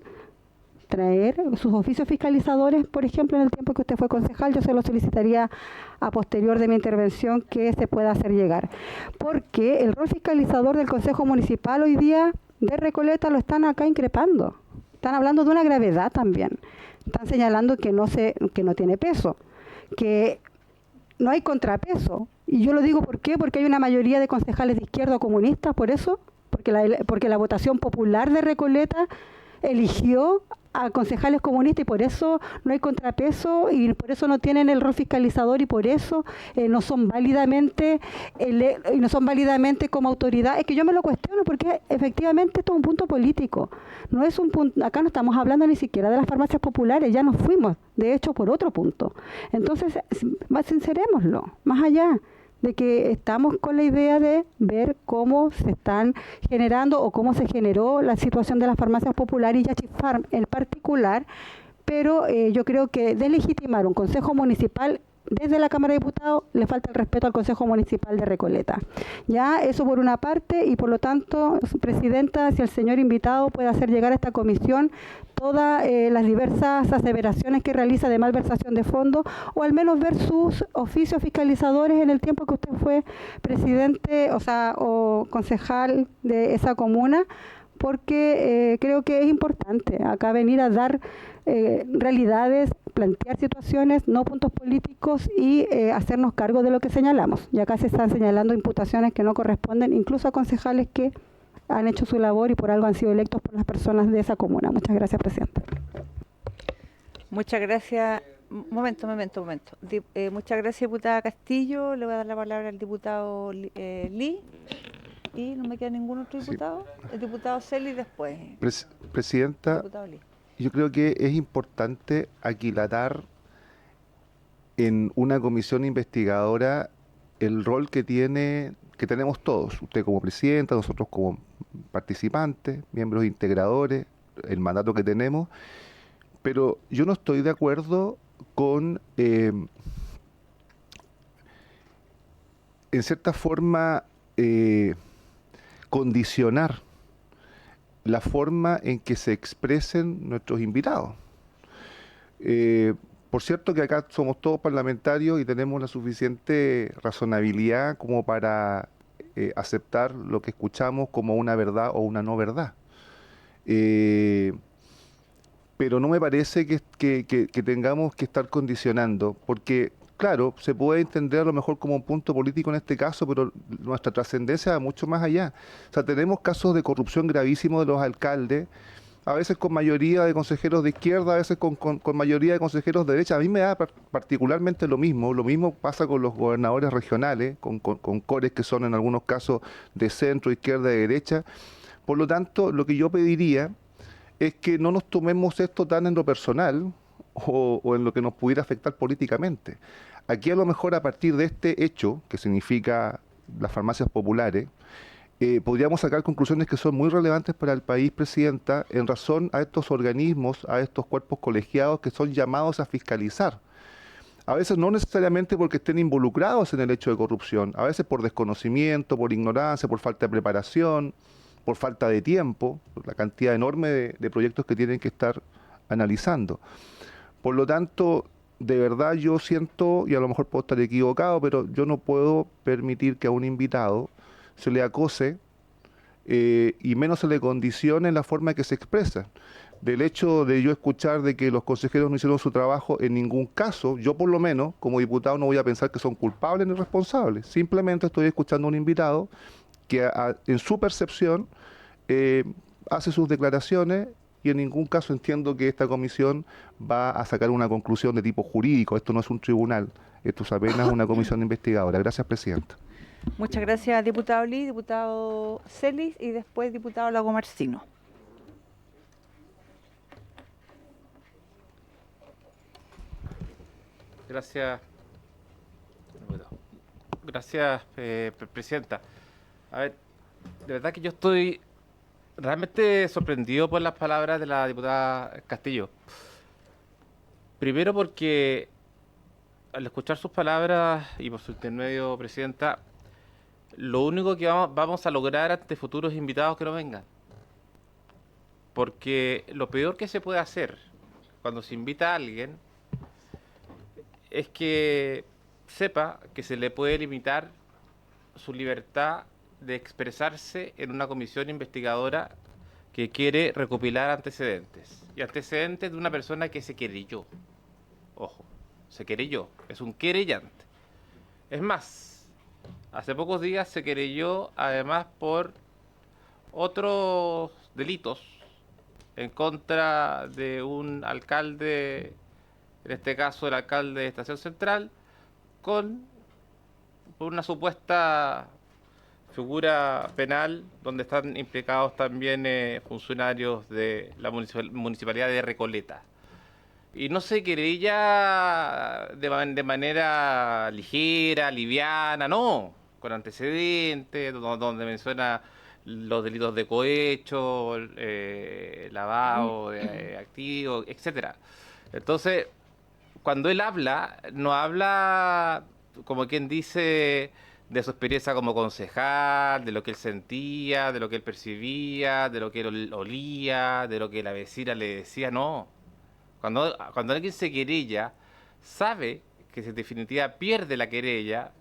traer sus oficios fiscalizadores, por ejemplo, en el tiempo que usted fue concejal, yo se lo solicitaría a posterior de mi intervención que se pueda hacer llegar. Porque el rol fiscalizador del Consejo Municipal hoy día de Recoleta lo están acá increpando. Están hablando de una gravedad también. Están señalando que no tiene peso, que no hay contrapeso. Y yo lo digo ¿por qué? Porque hay una mayoría de concejales de izquierda o comunistas, por eso, porque la votación popular de Recoleta eligió a concejales comunistas y por eso no hay contrapeso y por eso no tienen el rol fiscalizador y por eso no son válidamente como autoridad. Es que yo me lo cuestiono porque efectivamente esto es un punto político. No es un punto, acá no estamos hablando ni siquiera de las farmacias populares, ya nos fuimos, de hecho, por otro punto. Entonces, sincerémoslo, más allá de que estamos con la idea de ver cómo se están generando o cómo se generó la situación de las farmacias populares y Yachifarm en particular, pero yo creo que deslegitimar un consejo municipal desde la Cámara de Diputados le falta el respeto al Consejo Municipal de Recoleta. Ya, eso por una parte, y por lo tanto, Presidenta, si el señor invitado puede hacer llegar a esta comisión todas las diversas aseveraciones que realiza de malversación de fondos, o al menos ver sus oficios fiscalizadores en el tiempo que usted fue presidente, o concejal de esa comuna, porque creo que es importante acá venir a dar realidades, plantear situaciones, no puntos políticos y hacernos cargo de lo que señalamos. Y acá se están señalando imputaciones que no corresponden, incluso a concejales que han hecho su labor y por algo han sido electos por las personas de esa comuna. Muchas gracias, Presidenta. Muchas gracias. Momento. Muchas gracias, diputada Castillo. Le voy a dar la palabra al diputado Lee. Y no me queda ningún otro diputado. Sí. El diputado Celi después. Presidenta, yo creo que es importante aquilatar en una comisión investigadora el rol que tenemos todos. Usted como presidenta, nosotros como participantes, miembros integradores, el mandato que tenemos. Pero yo no estoy de acuerdo con, en cierta forma, condicionar la forma en que se expresen nuestros invitados. Por cierto que acá somos todos parlamentarios y tenemos la suficiente razonabilidad como para aceptar lo que escuchamos como una verdad o una no verdad. Pero no me parece que tengamos que estar condicionando, porque claro, se puede entender a lo mejor como un punto político en este caso, pero nuestra trascendencia va mucho más allá. O sea, tenemos casos de corrupción gravísimos de los alcaldes, a veces con mayoría de consejeros de izquierda, a veces con mayoría de consejeros de derecha. A mí me da particularmente lo mismo pasa con los gobernadores regionales, con cores que son en algunos casos de centro, izquierda y derecha. Por lo tanto, lo que yo pediría es que no nos tomemos esto tan en lo personal o en lo que nos pudiera afectar políticamente. Aquí a lo mejor a partir de este hecho, que significa las farmacias populares, podríamos sacar conclusiones que son muy relevantes para el país, Presidenta, en razón a estos organismos, a estos cuerpos colegiados que son llamados a fiscalizar. A veces no necesariamente porque estén involucrados en el hecho de corrupción, a veces por desconocimiento, por ignorancia, por falta de preparación, por falta de tiempo, por la cantidad enorme de proyectos que tienen que estar analizando. Por lo tanto, de verdad yo siento, y a lo mejor puedo estar equivocado, pero yo no puedo permitir que a un invitado se le acose y menos se le condicione en la forma en que se expresa. Del hecho de yo escuchar de que los consejeros no hicieron su trabajo, en ningún caso, yo por lo menos, como diputado, no voy a pensar que son culpables ni responsables. Simplemente estoy escuchando a un invitado que en su percepción hace sus declaraciones y en ningún caso entiendo que esta comisión va a sacar una conclusión de tipo jurídico. Esto no es un tribunal, esto es apenas una comisión investigadora. Gracias, Presidenta. Muchas gracias, diputado Lee, diputado Celis y después diputado Lago Marcino. Gracias. Gracias, Presidenta. A ver, de verdad que yo estoy realmente sorprendido por las palabras de la diputada Castillo. Primero porque al escuchar sus palabras y por su intermedio, Presidenta, lo único que vamos a lograr ante futuros invitados que no vengan. Porque lo peor que se puede hacer cuando se invita a alguien es que sepa que se le puede limitar su libertad de expresarse en una comisión investigadora que quiere recopilar antecedentes. Y antecedentes de una persona que se querelló. Ojo, se querelló, es un querellante. Es más, hace pocos días se querelló además por otros delitos en contra de un alcalde, en este caso el alcalde de Estación Central, por una supuesta figura penal donde están implicados también funcionarios de la municipalidad de Recoleta. Y no se querella de manera ligera, liviana, no, con antecedentes, donde menciona los delitos de cohecho, lavado de activos, etcétera. Entonces, cuando él habla, no habla como quien dice de su experiencia como concejal, de lo que él sentía, de lo que él percibía, de lo que él olía, de lo que la vecina le decía, no. Cuando alguien se querella, sabe que si en definitiva pierde la querella,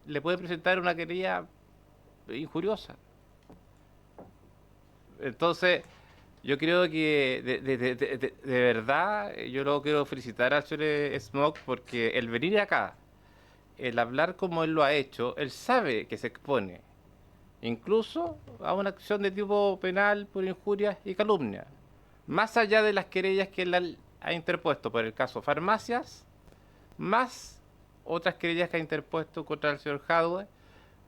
le puede presentar una querella injuriosa. Entonces, yo creo que de verdad, yo lo quiero felicitar al señor Smock porque el venir acá, el hablar como él lo ha hecho, él sabe que se expone incluso a una acción de tipo penal por injurias y calumnia, más allá de las querellas que él ha interpuesto por el caso Farmacias, más otras querellas que ha interpuesto contra el señor Jadwe,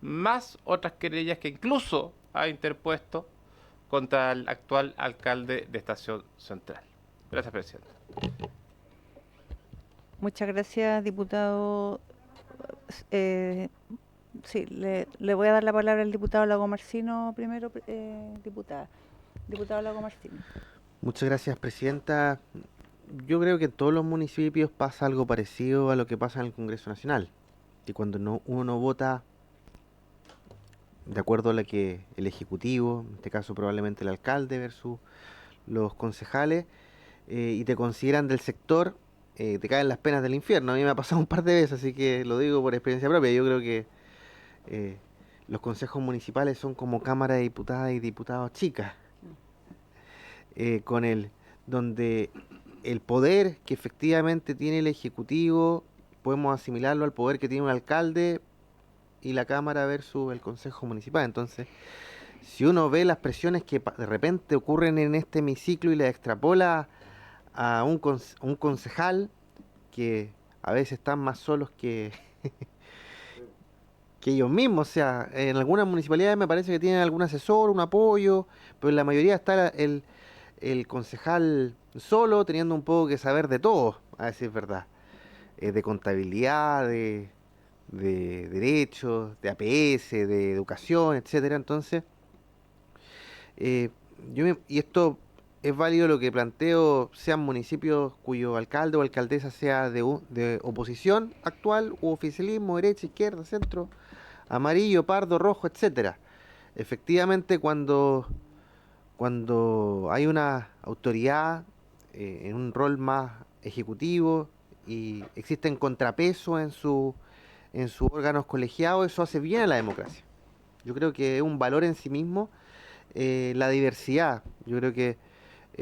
más otras querellas que incluso ha interpuesto contra el actual alcalde de Estación Central. Gracias, Presidenta. Muchas gracias, diputado. Sí, le voy a dar la palabra al diputado Lago Marcino primero, diputada. Diputado Lago Marcino. Muchas gracias, Presidenta. Yo creo que en todos los municipios pasa algo parecido a lo que pasa en el Congreso Nacional. Y cuando uno no vota de acuerdo a lo que el Ejecutivo, en este caso probablemente el alcalde versus los concejales, y te consideran del sector, te caen las penas del infierno. A mí me ha pasado un par de veces, así que lo digo por experiencia propia. Yo creo que los consejos municipales son como cámaras de diputadas y diputados chicas, donde el poder que efectivamente tiene el Ejecutivo podemos asimilarlo al poder que tiene un alcalde y la Cámara versus el Consejo Municipal. Entonces, si uno ve las presiones que de repente ocurren en este hemiciclo y las extrapola a un concejal que a veces están más solos que, que ellos mismos, o sea, en algunas municipalidades me parece que tienen algún asesor, un apoyo, pero en la mayoría está el concejal solo, teniendo un poco que saber de todo, a decir verdad, de contabilidad, de derechos, de APS, de educación, etcétera. Entonces, y esto es válido lo que planteo, sean municipios cuyo alcalde o alcaldesa sea de oposición actual u oficialismo, derecha, izquierda, centro, amarillo, pardo, rojo, etcétera. Efectivamente, cuando hay una autoridad en un rol más ejecutivo y existen contrapesos en sus órganos colegiados, eso hace bien a la democracia. Yo creo que es un valor en sí mismo la diversidad. Yo creo que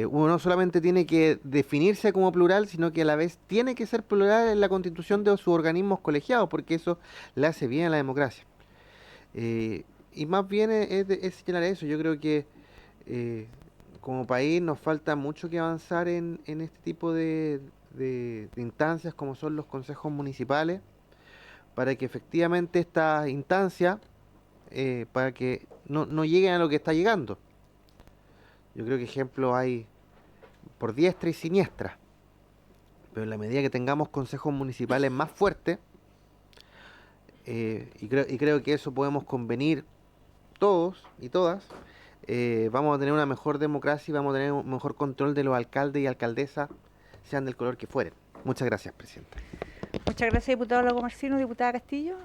uno no solamente tiene que definirse como plural, sino que a la vez tiene que ser plural en la constitución de sus organismos colegiados, porque eso le hace bien a la democracia. Y más bien es señalar eso. Yo creo que como país nos falta mucho que avanzar en este tipo de instancias como son los consejos municipales, para que efectivamente estas instancias, para que no lleguen a lo que está llegando. Yo creo que ejemplos hay por diestra y siniestra, pero en la medida que tengamos consejos municipales más fuertes, y creo que eso podemos convenir todos y todas, vamos a tener una mejor democracia y vamos a tener un mejor control de los alcaldes y alcaldesas, sean del color que fueren. Muchas gracias, Presidenta. Muchas gracias, diputado Lago Marcino. Diputada Castillo.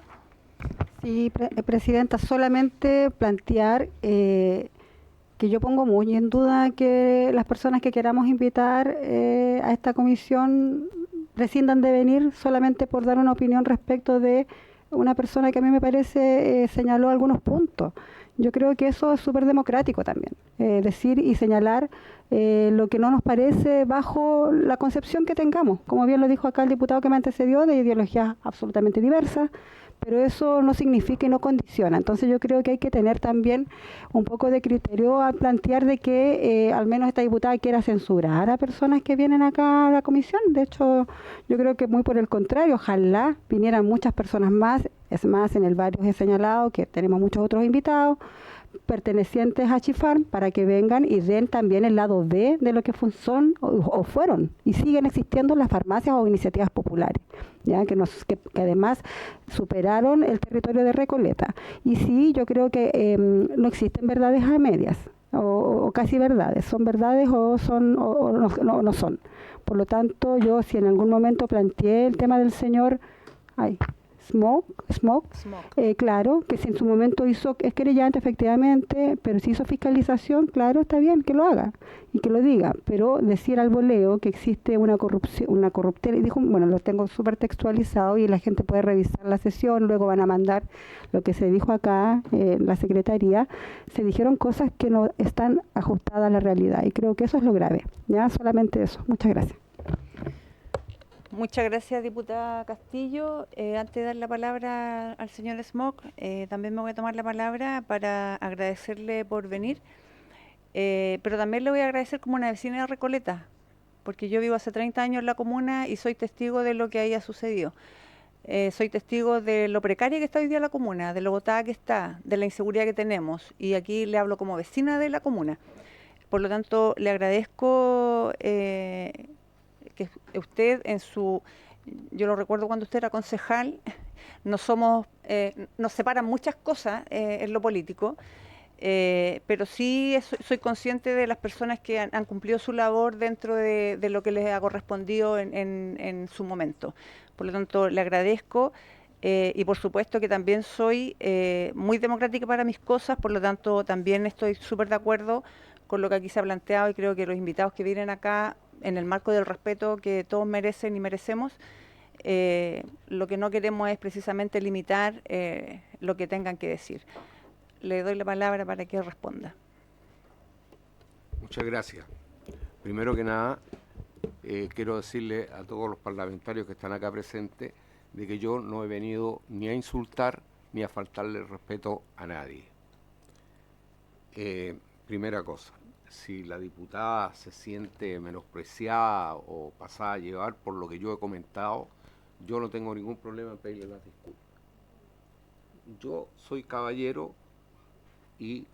Sí, Presidenta, solamente plantear que yo pongo muy en duda que las personas que queramos invitar a esta comisión prescindan de venir solamente por dar una opinión respecto de una persona que a mí me parece señaló algunos puntos. Yo creo que eso es súper democrático también, decir y señalar lo que no nos parece bajo la concepción que tengamos. Como bien lo dijo acá el diputado que me antecedió, de ideologías absolutamente diversas, pero eso no significa y no condiciona. Entonces yo creo que hay que tener también un poco de criterio al plantear de que al menos esta diputada quiera censurar a personas que vienen acá a la comisión. De hecho, yo creo que muy por el contrario, ojalá vinieran muchas personas más. Es más, en el barrio he señalado que tenemos muchos otros invitados pertenecientes a Chifarm para que vengan y den también el lado B de lo que son o fueron y siguen existiendo las farmacias o iniciativas populares, ya que además superaron el territorio de Recoleta. Y sí, yo creo que no existen verdades a medias o casi verdades, son verdades o no son. Por lo tanto, yo si en algún momento planteé el tema del señor Smoke. Claro, que si en su momento es querellante efectivamente, pero si hizo fiscalización, claro, está bien que lo haga y que lo diga, pero decir al voleo que existe una corruptela, y dijo, bueno, lo tengo súper textualizado y la gente puede revisar la sesión, luego van a mandar lo que se dijo acá en la Secretaría, se dijeron cosas que no están ajustadas a la realidad y creo que eso es lo grave, ya solamente eso. Muchas gracias. Muchas gracias, diputada Castillo. Antes de dar la palabra al señor Smoke, también me voy a tomar la palabra para agradecerle por venir, pero también le voy a agradecer como una vecina de Recoleta, porque yo vivo hace 30 años en la comuna y soy testigo de lo que ahí ha sucedido. Soy testigo de lo precaria que está hoy día la comuna, de lo botada que está, de la inseguridad que tenemos, y aquí le hablo como vecina de la comuna. Por lo tanto, le agradezco que usted yo lo recuerdo cuando usted era concejal, nos separan muchas cosas en lo político, pero sí soy consciente de las personas que han cumplido su labor dentro de lo que les ha correspondido en su momento. Por lo tanto, le agradezco y por supuesto que también soy muy democrática para mis cosas, por lo tanto también estoy súper de acuerdo con lo que aquí se ha planteado y creo que los invitados que vienen acá en el marco del respeto que todos merecen y merecemos. Lo que no queremos es precisamente limitar lo que tengan que decir. Le doy la palabra para que responda. Muchas gracias. Primero que nada, quiero decirle a todos los parlamentarios que están acá presentes de que yo no he venido ni a insultar ni a faltarle el respeto a nadie. Primera cosa, si la diputada se siente menospreciada o pasada a llevar por lo que yo he comentado, yo no tengo ningún problema en pedirle las disculpas. Yo soy caballero y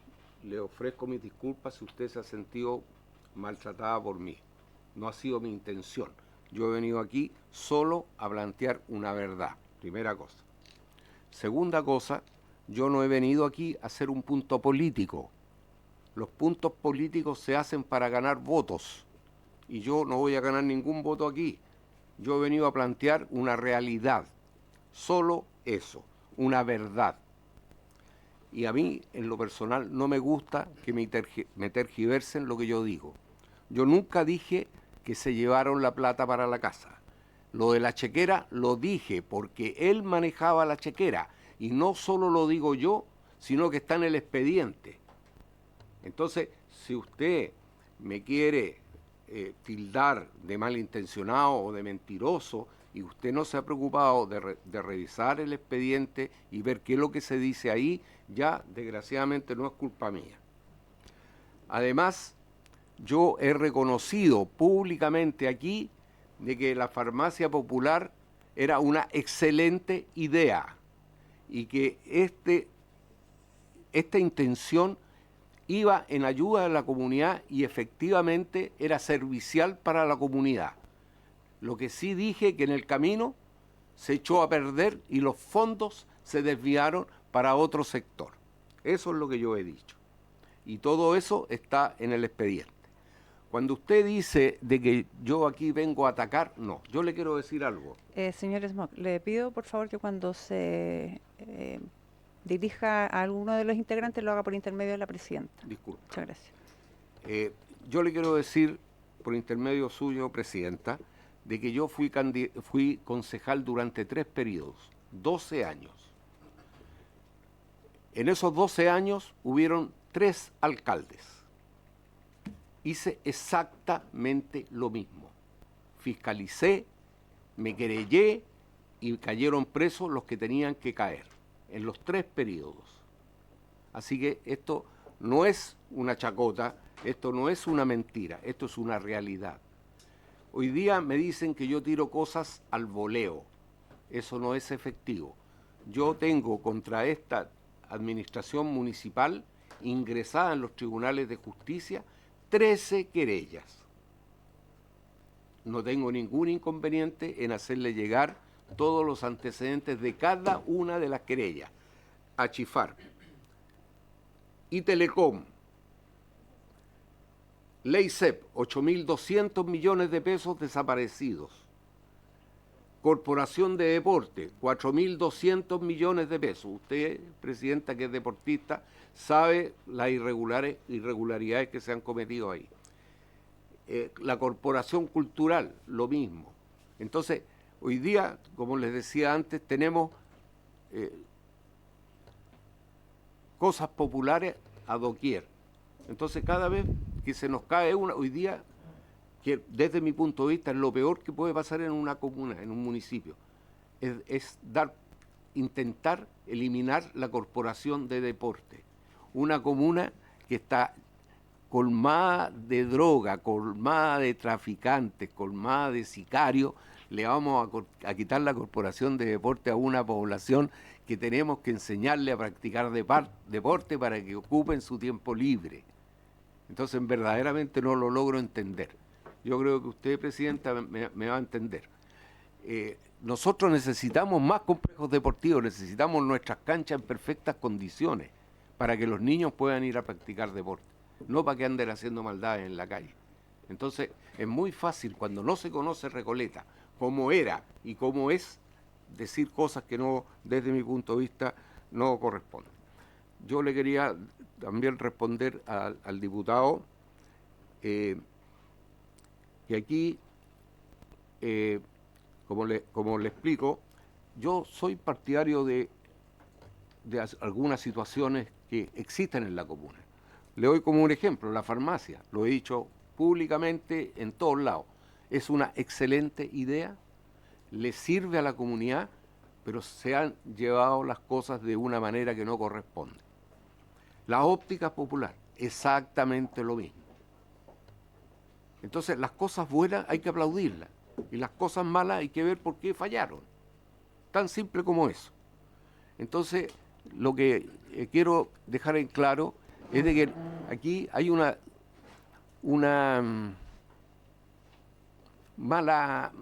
le ofrezco mis disculpas si usted se ha sentido maltratada por mí. No ha sido mi intención. Yo he venido aquí solo a plantear una verdad, primera cosa. Segunda cosa, yo no he venido aquí a hacer un punto político. Los puntos políticos se hacen para ganar votos y yo no voy a ganar ningún voto aquí. Yo he venido a plantear una realidad, solo eso, una verdad. Y a mí, en lo personal, no me gusta que me tergiversen lo que yo digo. Yo nunca dije que se llevaron la plata para la casa. Lo de la chequera lo dije porque él manejaba la chequera y no solo lo digo yo, sino que está en el expediente. Entonces, si usted me quiere tildar de malintencionado o de mentiroso y usted no se ha preocupado de revisar el expediente y ver qué es lo que se dice ahí, ya desgraciadamente no es culpa mía. Además, yo he reconocido públicamente aquí de que la farmacia popular era una excelente idea y que esta intención iba en ayuda de la comunidad y efectivamente era servicial para la comunidad. Lo que sí dije que en el camino se echó a perder y los fondos se desviaron para otro sector. Eso es lo que yo he dicho. Y todo eso está en el expediente. Cuando usted dice de que yo aquí vengo a atacar, no. Yo le quiero decir algo. Señor Smock, le pido por favor que cuando se dirija a alguno de los integrantes lo haga por intermedio de la presidenta. Disculpe. Muchas gracias. Yo le quiero decir, por intermedio suyo, presidenta, de que yo fui concejal durante 3 periodos, 12 años. En esos 12 años hubieron 3 alcaldes. Hice exactamente lo mismo. Fiscalicé, me querellé y cayeron presos los que tenían que caer en los 3 periodos. Así que esto no es una chacota, esto no es una mentira, esto es una realidad. Hoy día me dicen que yo tiro cosas al voleo. Eso no es efectivo. Yo tengo contra esta administración municipal ingresada en los tribunales de justicia 13 querellas. No tengo ningún inconveniente en hacerle llegar todos los antecedentes de cada una de las querellas. A Chifar y Telecom, Ley CEP, 8.200 millones de pesos desaparecidos. Corporación de Deporte, 4.200 millones de pesos. Usted, presidenta, que es deportista, sabe las irregularidades que se han cometido ahí. La Corporación Cultural, lo mismo. Entonces, hoy día, como les decía antes, tenemos cosas populares a doquier. Entonces, cada vez que se nos cae una, hoy día, que desde mi punto de vista es lo peor que puede pasar en una comuna, en un municipio, es intentar eliminar la Corporación de Deporte. Una comuna que está colmada de droga, colmada de traficantes, colmada de sicarios, le vamos a quitar la Corporación de Deporte a una población que tenemos que enseñarle a practicar deporte para que ocupen su tiempo libre. Entonces, verdaderamente no lo logro entender. Yo creo que usted, presidenta, me va a entender. Nosotros necesitamos más complejos deportivos, necesitamos nuestras canchas en perfectas condiciones para que los niños puedan ir a practicar deporte, no para que anden haciendo maldades en la calle. Entonces, es muy fácil, cuando no se conoce Recoleta, cómo era y cómo es, decir cosas que no, desde mi punto de vista, no corresponden. Yo le quería también responder al diputado que aquí, como le explico, yo soy partidario de algunas situaciones que existen en la comuna. Le doy como un ejemplo, la farmacia, lo he dicho públicamente en todos lados. Es una excelente idea, le sirve a la comunidad, pero se han llevado las cosas de una manera que no corresponde. La óptica popular, exactamente lo mismo. Entonces, las cosas buenas hay que aplaudirlas y las cosas malas hay que ver por qué fallaron. Tan simple como eso. Entonces, lo que quiero dejar en claro es de que aquí hay una mala,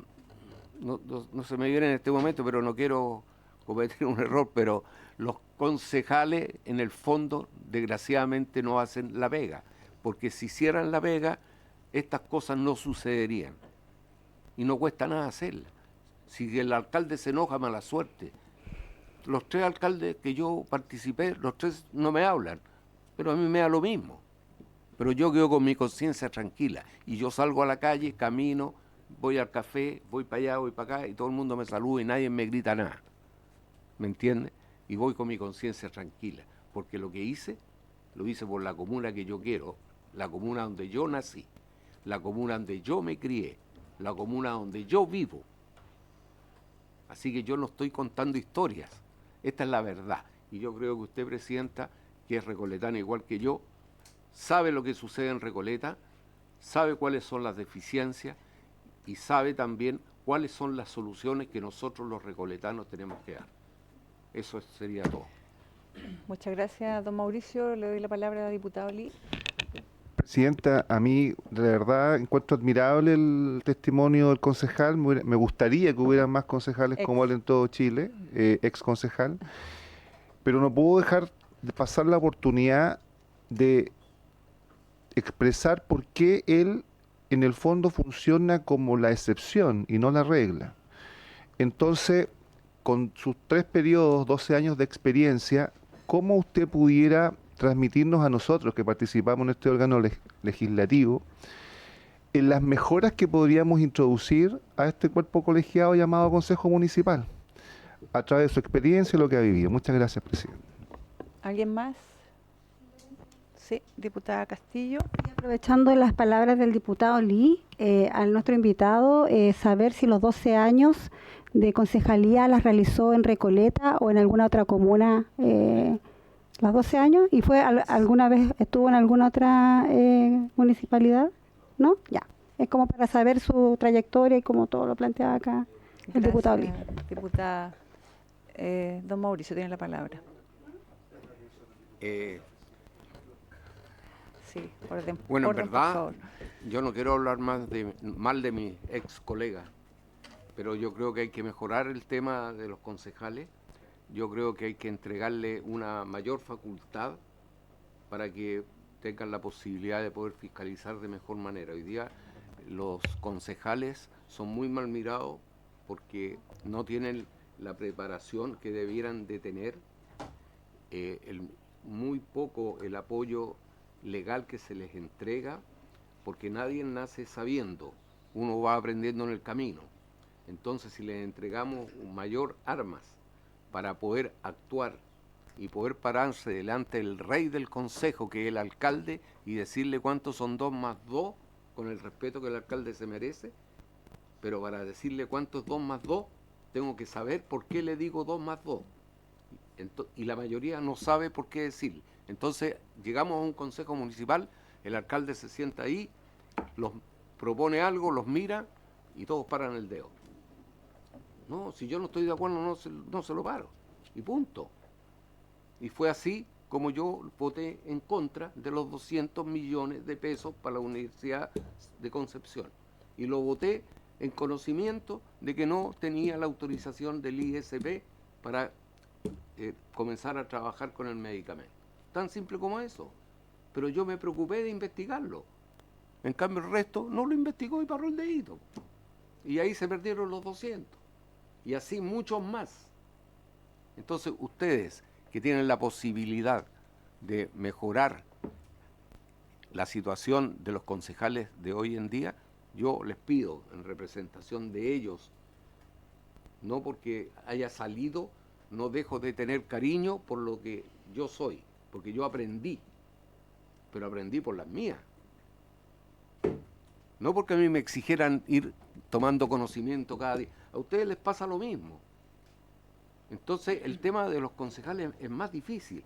no se me viene en este momento, pero no quiero cometer un error, pero los concejales en el fondo desgraciadamente no hacen la pega, porque si hicieran la pega, estas cosas no sucederían y no cuesta nada hacerlas. Si el alcalde se enoja, mala suerte. Los 3 alcaldes que yo participé, los 3 no me hablan, pero a mí me da lo mismo. Pero yo quedo con mi conciencia tranquila y yo salgo a la calle, camino, voy al café, voy para allá, voy para acá y todo el mundo me saluda y nadie me grita nada. ¿Me entiende? Y voy con mi conciencia tranquila, porque lo que hice, lo hice por la comuna que yo quiero, la comuna donde yo nací, la comuna donde yo me crié, la comuna donde yo vivo. Así que yo no estoy contando historias, esta es la verdad. Y yo creo que usted, presidenta, que es recoletana igual que yo, sabe lo que sucede en Recoleta, sabe cuáles son las deficiencias y sabe también cuáles son las soluciones que nosotros los recoletanos tenemos que dar. Eso sería todo. Muchas gracias, don Mauricio. Le doy la palabra a la diputada Lee. Presidenta, a mí de verdad encuentro admirable el testimonio del concejal. Me gustaría que hubiera más concejales como él en todo Chile, ex concejal, pero no puedo dejar de pasar la oportunidad de expresar por qué él en el fondo funciona como la excepción y no la regla. Entonces, con sus 3 periodos, 12 años de experiencia, ¿cómo usted pudiera transmitirnos a nosotros que participamos en este órgano legislativo en las mejoras que podríamos introducir a este cuerpo colegiado llamado Consejo Municipal a través de su experiencia y lo que ha vivido? Muchas gracias, presidente. ¿Alguien más? Sí, diputada Castillo. Y aprovechando las palabras del diputado Lee, a nuestro invitado, saber si los 12 años de concejalía las realizó en Recoleta o en alguna otra comuna, los 12 años, y fue alguna vez estuvo en alguna otra municipalidad, ¿no? Ya, es como para saber su trayectoria y como todo lo planteaba acá el diputado Lee. Diputada, don Mauricio tiene la palabra. Sí, bueno, orden, en verdad, por favor. yo no quiero hablar mal de mis ex colegas, pero yo creo que hay que mejorar el tema de los concejales. Yo creo que hay que entregarle una mayor facultad para que tengan la posibilidad de poder fiscalizar de mejor manera. Hoy día los concejales son muy mal mirados porque no tienen la preparación que debieran de tener, muy poco el apoyo legal que se les entrega, porque nadie nace sabiendo, uno va aprendiendo en el camino. Entonces, si les entregamos un mayor armas para poder actuar y poder pararse delante del rey del consejo, que es el alcalde, y decirle cuántos son 2 más 2, con el respeto que el alcalde se merece, pero para decirle cuántos 2 más 2, tengo que saber por qué le digo 2 más 2. Y la mayoría no sabe por qué decirle. Entonces, llegamos a un consejo municipal, el alcalde se sienta ahí, los propone algo, los mira y todos paran el dedo. No, si yo no estoy de acuerdo, no se lo paro. Y punto. Y fue así como yo voté en contra de los 200 millones de pesos para la Universidad de Concepción. Y lo voté en conocimiento de que no tenía la autorización del ISP para comenzar a trabajar con el medicamento. Tan simple como eso. Pero yo me preocupé de investigarlo. En cambio, el resto no lo investigó y paró el dedito. Y ahí se perdieron los 200. Y así muchos más. Entonces, ustedes que tienen la posibilidad de mejorar la situación de los concejales de hoy en día, yo les pido en representación de ellos, no porque haya salido, no dejo de tener cariño por lo que yo soy, porque yo aprendí, pero aprendí por las mías. No porque a mí me exigieran ir tomando conocimiento cada día. A ustedes les pasa lo mismo. Entonces el tema de los concejales es más difícil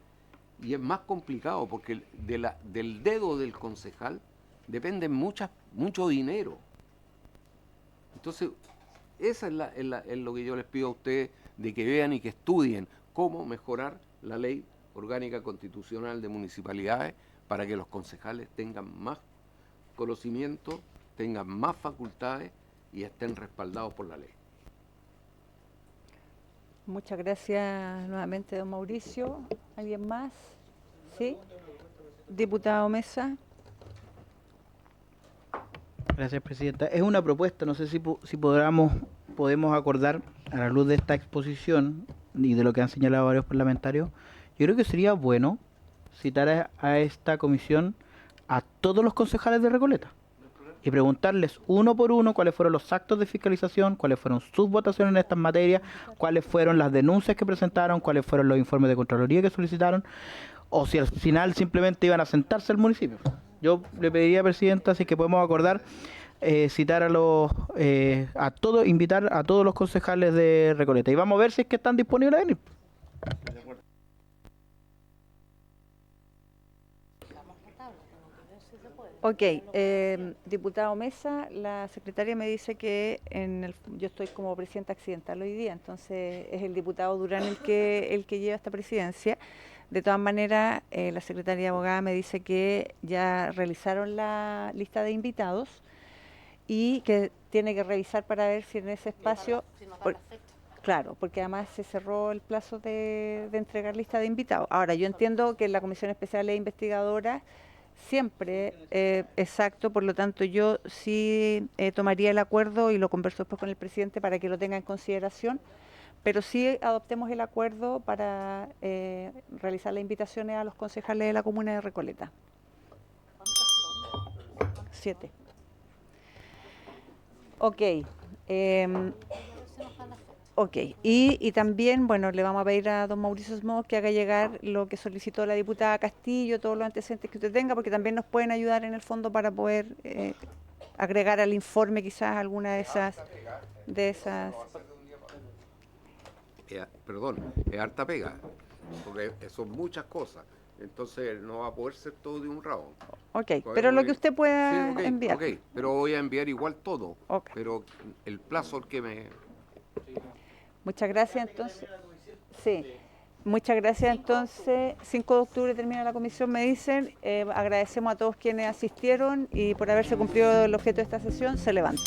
y es más complicado porque del dedo del concejal depende mucho dinero. Entonces, esa es lo que yo les pido a ustedes, de que vean y que estudien cómo mejorar la ley orgánica constitucional de municipalidades para que los concejales tengan más conocimiento, tengan más facultades y estén respaldados por la ley. Muchas gracias nuevamente, don Mauricio. ¿Alguien más? ¿Sí? Diputado Mesa. Gracias, presidenta. Es una propuesta, no sé si podemos acordar, a la luz de esta exposición y de lo que han señalado varios parlamentarios, yo creo que sería bueno citar a esta comisión a todos los concejales de Recoleta y preguntarles uno por uno cuáles fueron los actos de fiscalización, cuáles fueron sus votaciones en estas materias, cuáles fueron las denuncias que presentaron, cuáles fueron los informes de Contraloría que solicitaron, o si al final simplemente iban a sentarse al municipio. Yo le pediría, presidenta, si es que podemos acordar, citar a todos, invitar a todos los concejales de Recoleta. Y vamos a ver si es que están disponibles a venir. Ok, diputado Mesa, la secretaria me dice que yo estoy como presidenta accidental hoy día, entonces es el diputado Durán el que lleva esta presidencia. De todas maneras, la secretaria abogada me dice que ya realizaron la lista de invitados y que tiene que revisar para ver si en ese espacio... Claro, porque además se cerró el plazo de entregar lista de invitados. Ahora, yo entiendo que la Comisión Especial de Investigadoras siempre, exacto, por lo tanto yo sí tomaría el acuerdo y lo converso después con el presidente para que lo tenga en consideración, pero sí adoptemos el acuerdo para realizar las invitaciones a los concejales de la comuna de Recoleta. ¿Cuántos son? 7. Ok. Ok, y también, bueno, le vamos a pedir a don Mauricio Smog que haga llegar lo que solicitó la diputada Castillo, todos los antecedentes que usted tenga, porque también nos pueden ayudar en el fondo para poder agregar al informe quizás alguna de esas... Perdón, es harta pega, porque son muchas cosas, entonces no va a poder ser todo de un rabo. Ok, pero lo que usted pueda enviar. Ok, pero voy a enviar igual todo, okay. Pero el plazo el que me... Muchas gracias, entonces. Sí, muchas gracias, entonces. 5 de octubre termina la comisión, me dicen. Agradecemos a todos quienes asistieron y por haberse cumplido el objeto de esta sesión, se levanta.